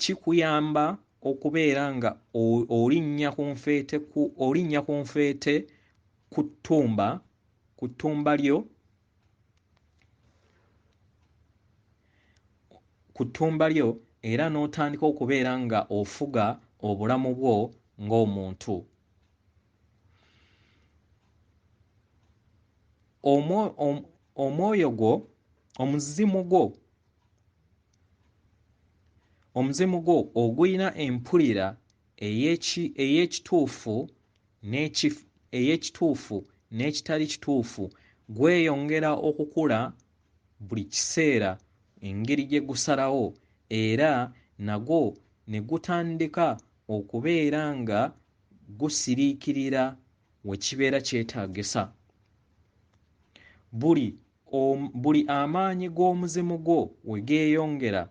kikuyamba okubeera nga olinnya ku nfeete ku ttumba lyo era n'otandika okubeera nga ofuga obulamu bwo ng'omuntu. Omwoyo gwo, omuzimu gwo ogulina empulira ey'ekituufu n'ekitali kituufu gweyongera okukula buli kiseera engeri gye gusalawo, era nagwo ne gutandika okubeera nga gusiriikirira we kibeera kyetaagisa. Buli amaanyi g'omuzimu gwo we geeyongera,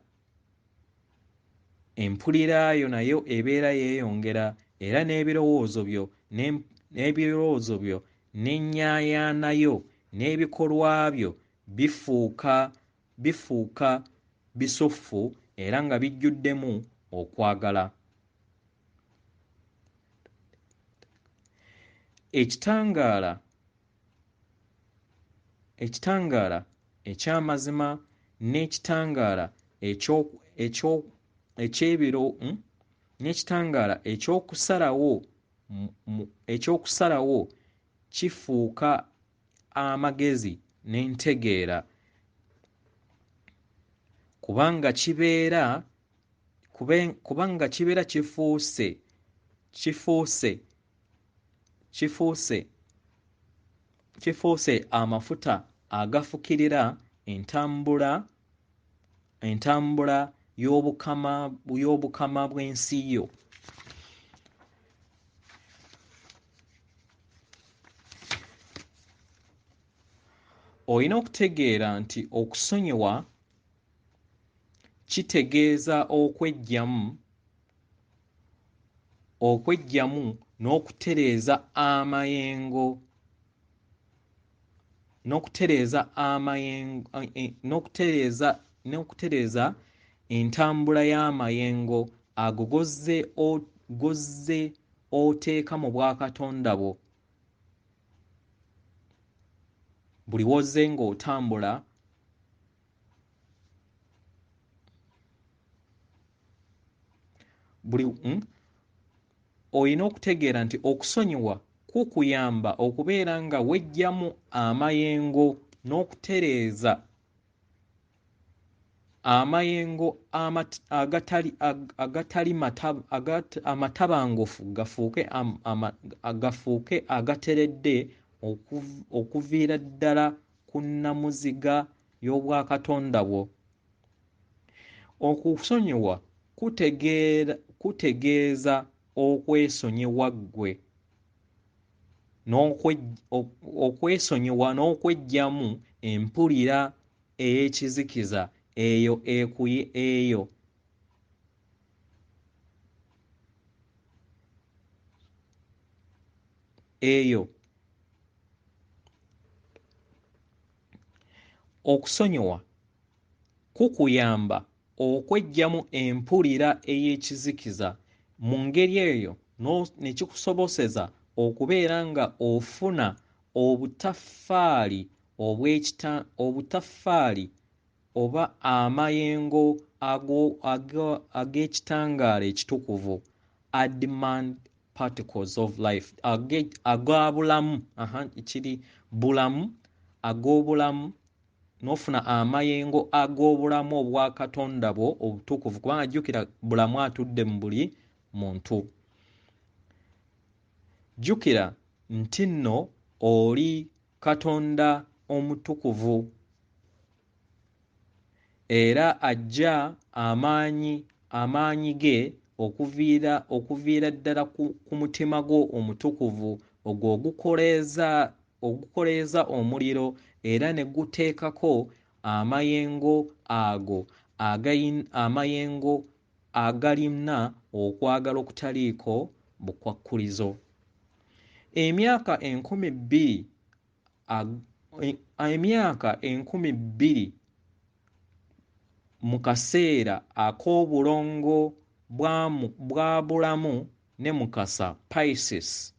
empulira yo nayo ebeera yeeyongera, era n'ebirowoozo byo n'ennyaayaana yo n'ebikolwa byo bifuuka bisuffu era nga bijjuddemu okwagala. Ekitangaala eky'amazima n'ekitangaala n'ekitangaala eky'okusalawo kifuuka amagezi n'entegeera, kubanga kibeera kifuuse amafuta agafukirira entambula y'obukama bw'ensi yo. Olina okutegeera nti okusonyiwa kitegeeza okweggyamu n'okutereeza entambula y'amayengo ago gozze oteeka mu bwakatonda bwo. Buli wozze ng'otambula olina okutegeera nti okusonyiwa kukuyamba okubeera nga weggyamu amayengo n'okutereeza amayengo agatali amatabangufu gafuuke agateredde okuviira ddala ku nnamuziga y'obwakatonda bwo. Okusonyiwa kutegeeza okwesonyiwa ggwe, okwesonyiwa n'okweggyamu empulira ey'ekizikiza eyo okusonyiwa kukuyamba okweggyamu empulira ey'ekizikiza, mu ngeri eyo ne kikusoboseza okubeera nga ofuna obutaffaali oba amayengo ag'ekitangaala ekitukuvu, adamant particles of life, ag'obulamu, ag'obulamu n'ofuna amayengo ag'obulamu obwa Katonda bwo obutukuvu, kubanga jjukira bulamu atudde mu buli muntu. Jjukira nti nno oli Katonda omutukuvu era ajja amaanyi ge okuviira ddala ku mutima gwo omutukuvu ogwo ogukoleeza omuliro era ne guteekako amayengo ago amayengo agalina okwagala okutaliiko bukwakkulizo. Emyaka 2000 mu kaseera ak'obulongo bwa bulamu ne mukasa Pisces.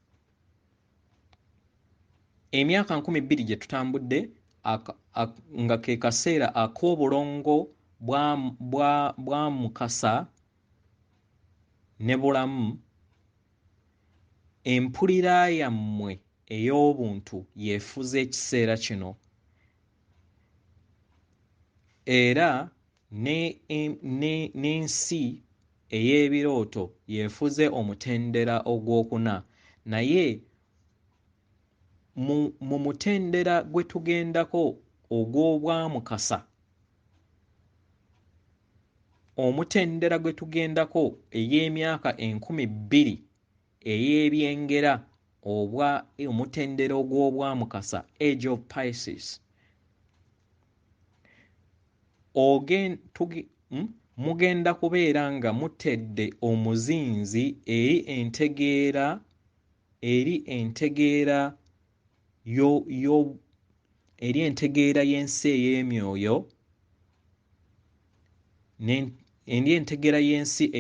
Emyaka 2000 gye tutambudde nga ke kaseera ak'obulongo bwa mukasa ne bulamu, empulira yammwe ey'obuntu yeefuze ekiseera kino era n'ensi ey'ebirooto yeefuze omutendera ogwokuna. Naye mu mutendera gwe tugendako ogw'obwamukasa, omutendera gwe tugendako ey'emyaka 2000 ey'ebyengera omutendera ogw'obwamukasa, Age of Pisces, mugenda kubeera nga mutedde omuzinzi eri entegeera y'ensi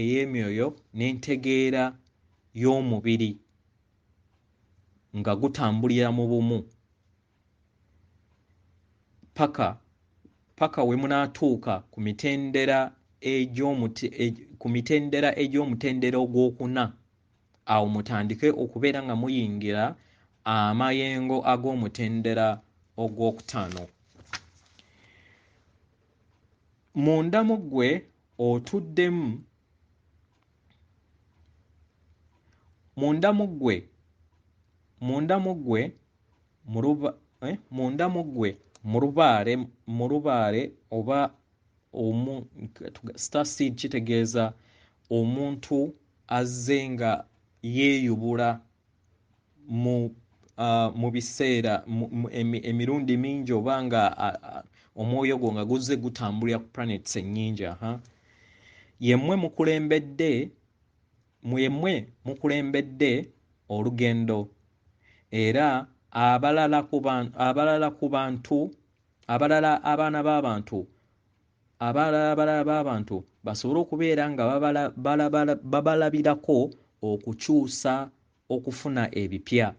ey'emyoyo n'entegeera y'omubiri nga gutambulira mu bumu paka we munaatuuka ku mitendera egy'omutendera ogwokuna. Awo mutandike okubeera nga muyingira amayengo ag'omutendera ogwokutaano. Munda mu ggwe otuddemu mu lubaale oba starseed kitegeeza omuntu azze nga yeeyubula mu biseera emirundi mingi oba nga omwoyo gwo nga guzze gutambulira ku planets ennyingi. Yemmwe mukulembedde olugendo era abalala abaana b'abantu basobole okubeera nga babalabirako okukyusa okufuna ebipya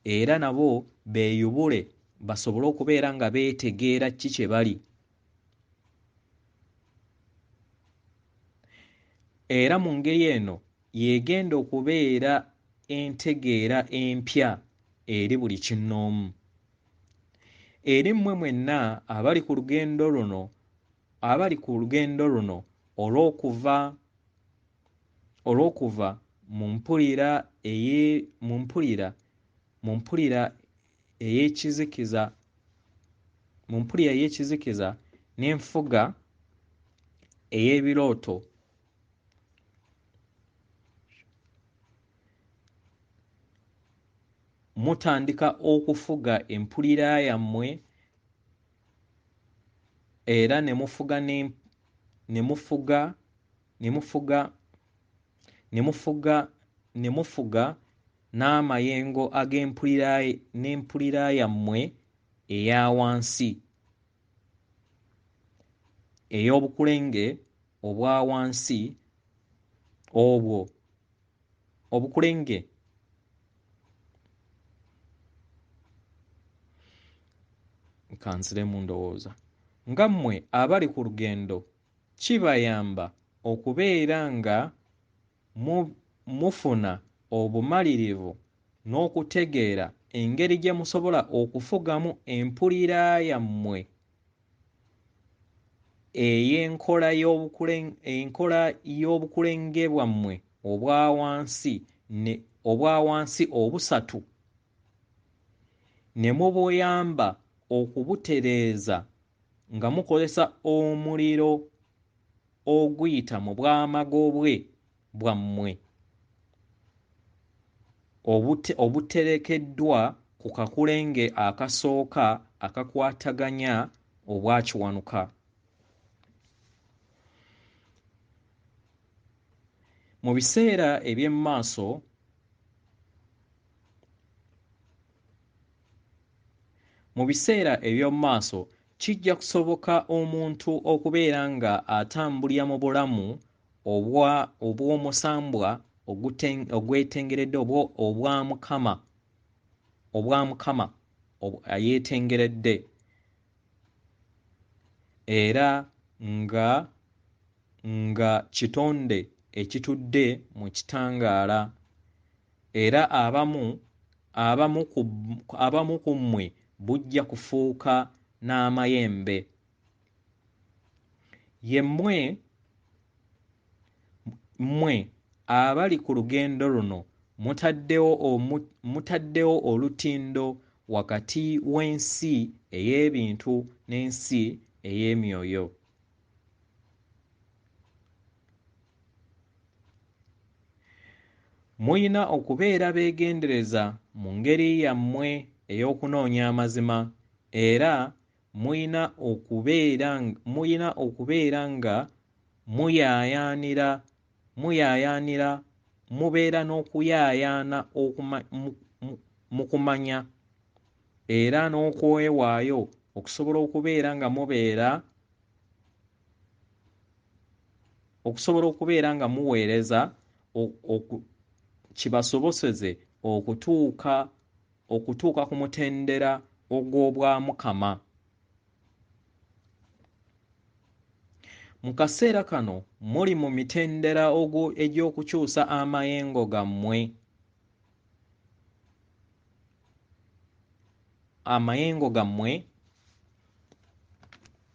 era nabo beeyubule basobole okubeera nga beetegeera ki kye bali. Era mu ngeri eno yeegenda okubeera entegeera empya eri buli kinnoomu. Eri mmwe mwenna abali ku lugendo luno olw'okuva mu mpulira ey'ekizikiza n'enfuga ey'ebirooto, mutandika okufuga empulira yammwe era ne mufuga n'amayengo n'empulira yammwe eya wansi ey'obukulenge obwa wansi obwo obukulenge kanziremu ndowooza nga mmwe abali ku lugendo kibayamba okubeera nga mufuna obumalirivu n'okutegeera engeri gye musobola okufugamu empulira yammwe ey'enkola y'obukulenge bwammwe obwa wansi obusatu ne mubuyamba okubutereeza nga mukozesa omuliro oguyita mu bwamagobwe bwammwe obuterekeddwa ku kakulenge akasooka akakwataganya obwakiwanuka. Mu biseera eby'omu maaso kijja kusoboka omuntu okubeera nga atambulira mu bulamu obw'omusambwa ogwetengeredde obwa Mukama yeetengeredde era nga kitonde ekitudde mu kitangaala era abamu ku mmwe bujja kufuuka n'amayembe. Mmwe abali ku lugendo luno mutaddewo olutindo wakati w'ensi ey'ebintu n'ensi ey'emyoyo. Muyina okubeera beegendereza mu ngeri yammwe ey'okunoonya amazima era muyina okubeera nga muyaayaanira mubeera n'okuyaayaana mu kumanya era n'okwewaayo okusobola okubeera nga muweereza kibasoboseze okutuuka ku mutendera ogw'obwa Mukama. Mu kaseera kano muli mu mitendera egy'okukyusa amayengo gammwe.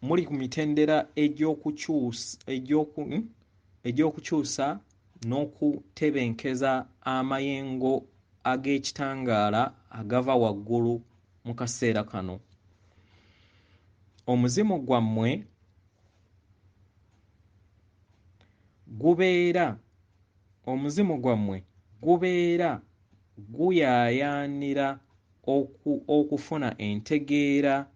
Muli ku mitendera egy'okukyusa n'okutebenkeza amayengo ag'ekitangaala agava waggulu mu kaseera kano. Omuzimu gwammwe gubeera guyaayaanira okufuna entegeera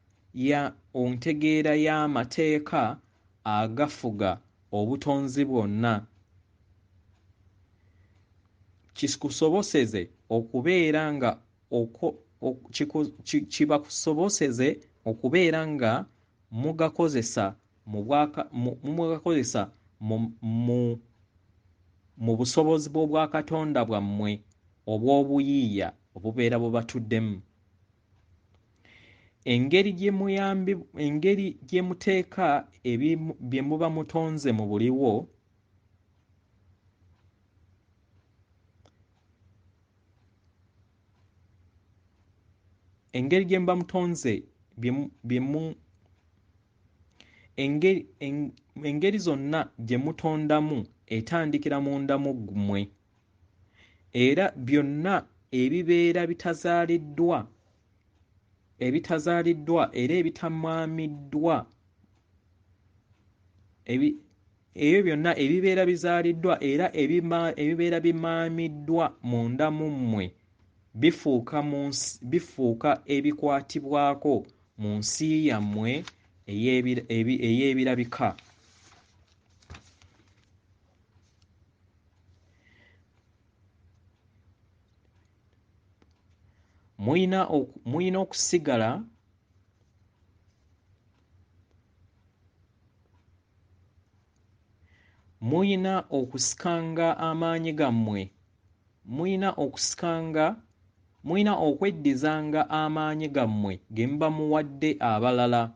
y'amateeka agafuga obutonzi bwonna. Kibakusoboseze okubeera nga mugakozesa mu busobozi bw'Obwakatonda bwammwe obw'obuyiiya obubeera bubatuddemu. Engeri gye muteeka bye muba mutonze mu buliwo engeri gye muba mutonze engeri zonna gye mutondamu etandikira munda mu ggumwe era byonna ebibeera ebitazaaliddwa era ebitamwamiddwa ebyo byonna ebibeera bizaaliddwa era ebibeera bimaamiddwa munda mu mmwe bifuuka ebikwatibwako mu nsi yammwe ey'ebirabika. Muyina okusigala muyina okusikanga amaanyi gammwe muyina okweddizanga amaanyi gammwe ge muba muwadde abalala.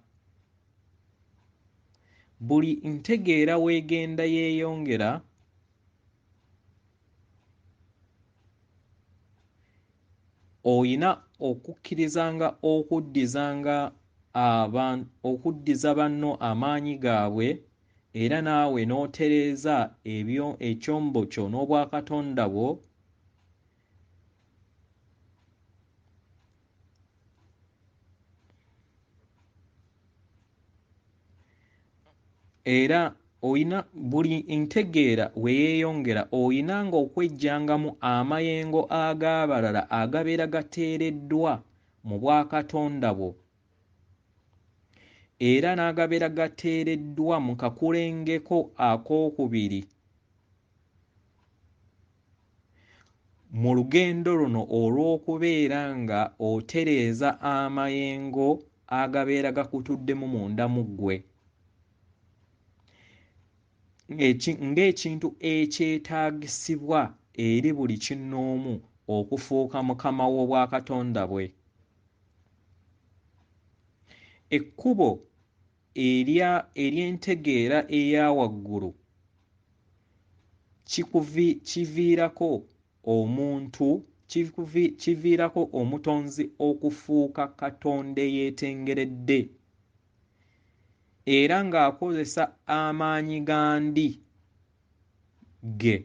Buli ntegeera weegenda yeeyongera oyina okukkirizanga okuddizanga okuddiza banno amaanyi gaabwe era naawe n'otereeza ekyombo kyo n'obwakatonda bwo era oyina buli ntegeera weyeeyongera oyinanga okwejjangamu amayengo ag'abalala agabeera gateereddwa mu bwakatonda bwo era n'agabeera gateereddwa mu kakulengeko akookubiri mu lugendo luno olw'okubeera nga otereeza amayengo agabeera gakutuddemu munda mu ggwe ng'ekintu ekyetaagisibwa eri buli kinnoomu okufuuka mukama w'obwakatonda bwe. Ekkubo ery'entegeera eya waggulu kiviirako omuntu kiviirako omutonzi okufuuka katonda eyeetengeredde era ng'akozesa amaanyi gandi ge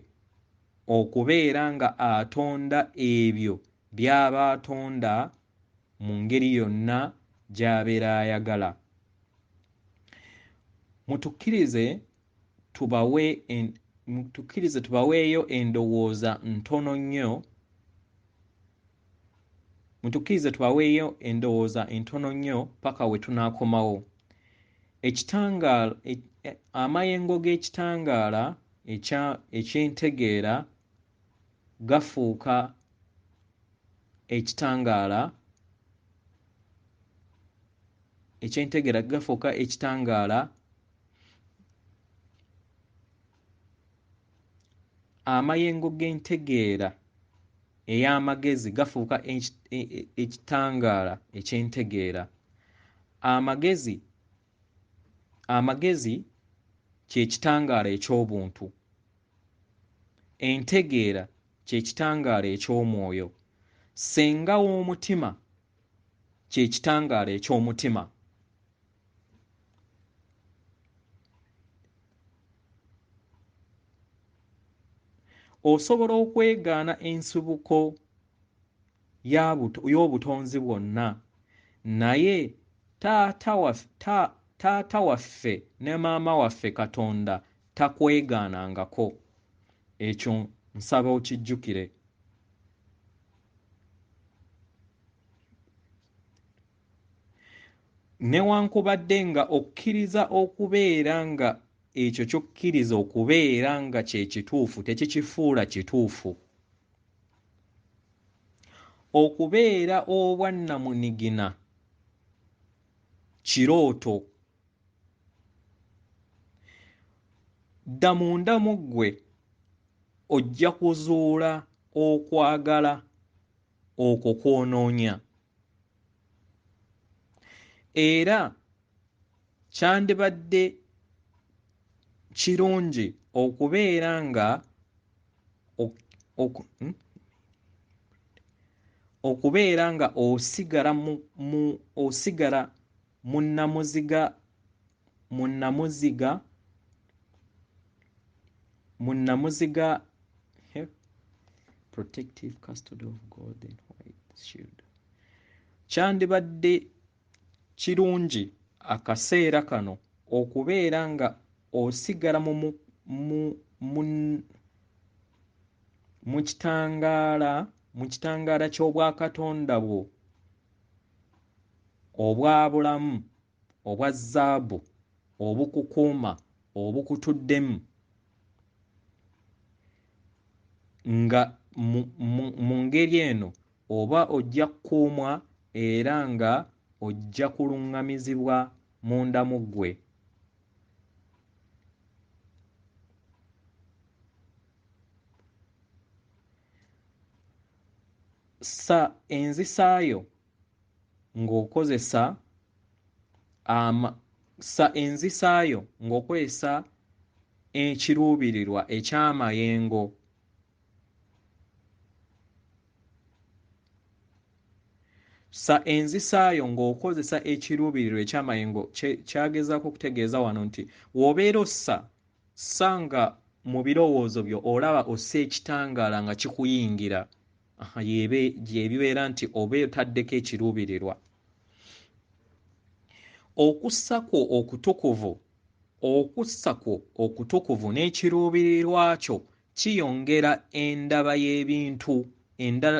okubeera nga atonda ebyo by'aba atonda mu ngeri yonna gy'abeera ayagala. Mutukkirize tubaweeyo endowooza ntono nnyo paka we tunaakomawo. Amayengo g'ekitangaala eky'entegeera gafuuka ekitangaala amayengo g'entegeera ey'amagezi gafuuka ekitangaala eky'entegeera. Amagezi kye kitangaala eky'obuntu, entegeera kye kitangaala eky'omwoyo, ssenga w'omutima kye kitangaala eky'omutima. Osobola okwegaana ensibuko y'obutonzi bwonna naye taata waffe ne maama waffe Katonda takwegaanangako. Ekyo nsaba okijjukire. Newankubadde nga okkiriza okubeera nga ekyo ky'okkiriza okubeera nga kye kituufu tekikifuula kituufu. Okubeera obwannamunigina kirooto. Dda munda mu ggwe ojja kuzuula okwagala okwo kw'onoonya. Era kyandibadde kirungi okubeera nga osigala munnamuziga protective custody of God and white shield. Kyandibadde kirungi akaseera kano okubeera nga osigala mu kitangaala ky'obwakatonda bwo obwa bulamu, obwa zaabu, obukukuuma, obukutuddemu, nga mu ngeri eno oba ojja kukuumwa era nga ojja kuluŋŋamizibwa munda mu ggwe. Sa enzisaayo ng'okozesa ekiruubirirwa eky'amayengo. sa enzisaayo ng'okozesa ekiruubirirwa eky'amayengo kyagezaako okutegeeza wano nti w'obeera ossa nga mu birowoozo byo olaba ossa ekitangaala nga kikuyingira gyebibeera nti oba otaddeko ekiruubirirwa. Okussako okutukuvu n'ekiruubirirwa kyo kiyongera endaba y'ebintu era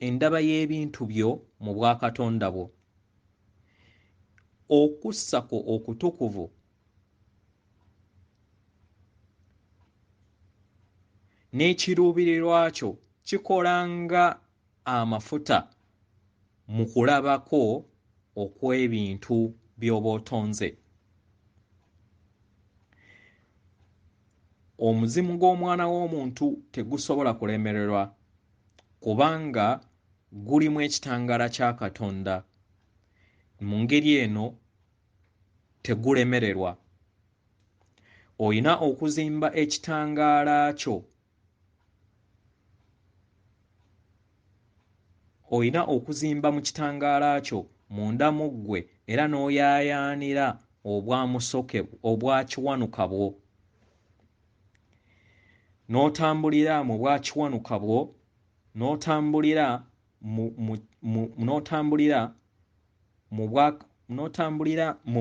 endaba y'ebintu byo mu bwakatonda bwo. Okussako okutukuvu n'ekiruubirirwa kyo kikola nga amafuta mu kulabako okw'ebintu by'oba otonze. Omuzimu gw'omwana w'omuntu tegusobola kulemererwa kubanga gulimu ekitangaala kya Katonda. Mu ngeri eno tegulemererwa. Oyina okuzimba ekitangaala kyo. Oyina okuzimba mu kitangaala kyo munda mu ggwe era n'oyaayaanira obwamusoke obwakiwanuka bwo. N'otambulira mu bwakiwanuka bwo, n'otambulira mu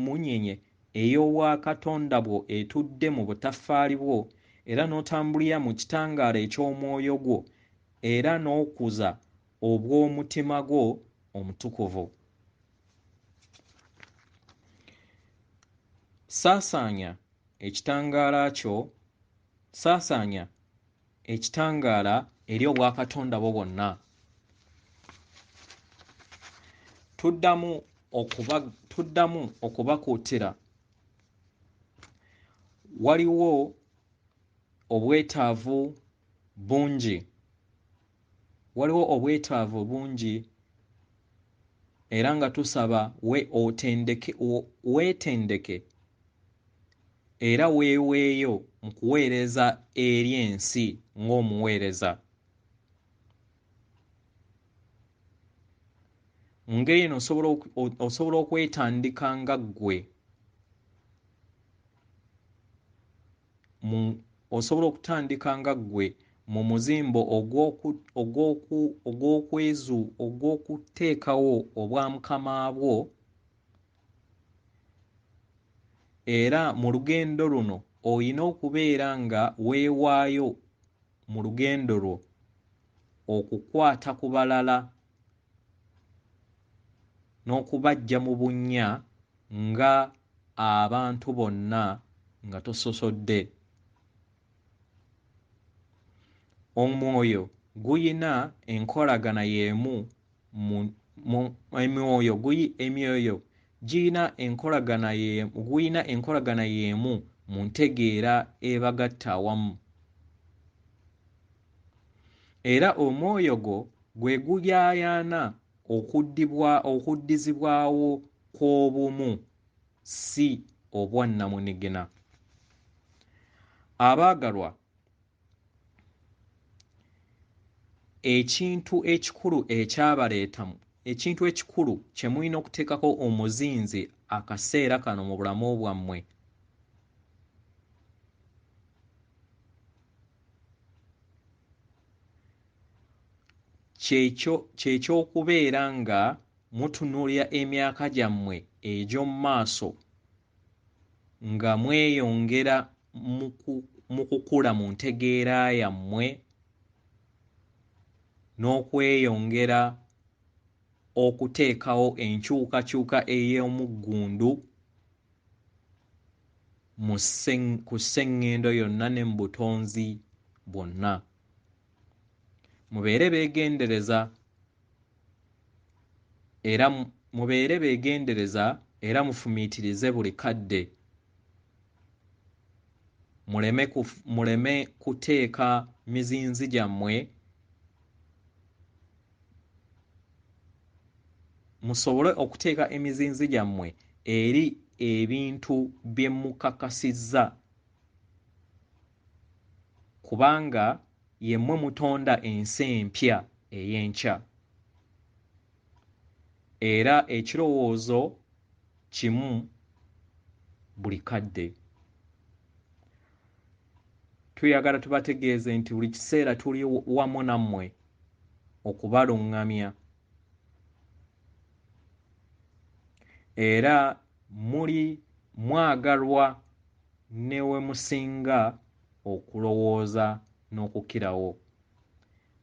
mmunyeenye ey'obwakatonda bwo etudde mu butaffaali bwo, era n'otambulira mu kitangaala eky'omwoyo gwo era n'okuza obw'omutima gwo omutukuvu. Saasaanya ekitangaala eri obwakatonda bwo bwonna. Tuddamu okubakuutira. Waliwo obwetaavu bungi era nga tusaba weetendeke era weeweeyo mu kuweereza eri ensi ng'omuweereza. Mu ngeri eno osobola okwetandika nga ggwe. Osobola okutandika nga ggwe mu muzimbo ogw'okuteekawo obwamukama bwo, era mu lugendo luno oyina okubeera nga weewaayo mu lugendo lwo okukwata ku balala n'okubaggya mu bunnya nga abantu bonna nga tososodde. Omwoyo guyina enkolagana y'emu emyoyo giyina enkolagana y'emu mu ntegeera ebagatta awamu. Era omwoyo gwe guyaayaana okuddizibwawo kw'obumu si obwannamunigina. Abaagalwa, ekintu ekikulu kye mulina okuteekako omuzinzi akaseera kano mu bulamu bwammwe ky'ekyokubeera nga mutunuulira emyaka gyammwe egy'omu maaso nga mweyongera mu kukula mu ntegeera yammwe n'okweyongera okuteekawo enkyukakyuka ey'omuggundu ku sseŋŋendo yonna ne mu butonzi bwonna. Mubeere beegendereza era mufumiitirize buli kadde. Muleme kuteeka mizinzi gyammwe, musobole okuteeka emizinzi gyammwe eri ebintu bye mukakasizza kubanga yemmwe mutonda ensi empya ey'enkya era ekirowoozo kimu buli kadde. Tuyagala tubategeeze nti buli kiseera tuli wamu nammwe okubaluŋŋamya era mwagalwa ne we musinga okulowooza n'okukirawo.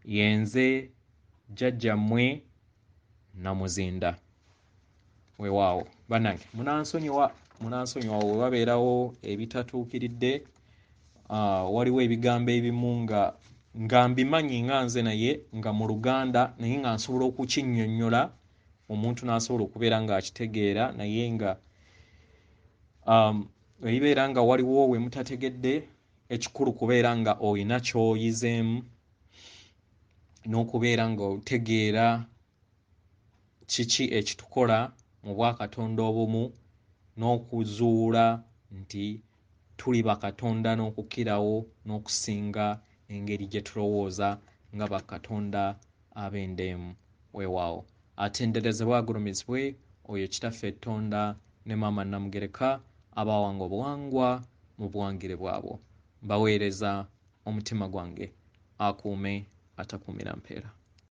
Yenze jjajjammwe Namuzinda. Weewaawo bannange, munansonyiwa we wabeerawo ebitatuukiridde. Waliwo ebigambo ebimu nga mbimanyi nga nze naye nga mu Luganda naye nga nsobola okukinnyonnyola omuntu n'asobola okubeera ng'akitegeera naye nga ebibeera nga waliwo we mutategedde, ekikulu kubeera nga oyina ky'oyizeemu n'okubeera nga otegeera kiki ekitukola mu Bwakatonda obumu n'okuzuula nti tuli bakatonda n'okukirawo n'okusinga engeri gye tulowooza nga bakatonda ab'endeemu. Weewaawo atenderezebwe agulumizibwe oyo kitaffe Ettonda ne maama Namugereka abawanga obuwangwa mu buwangire bwabwo. Mbaweereza omutima gwange akuume atakuumira mpeera.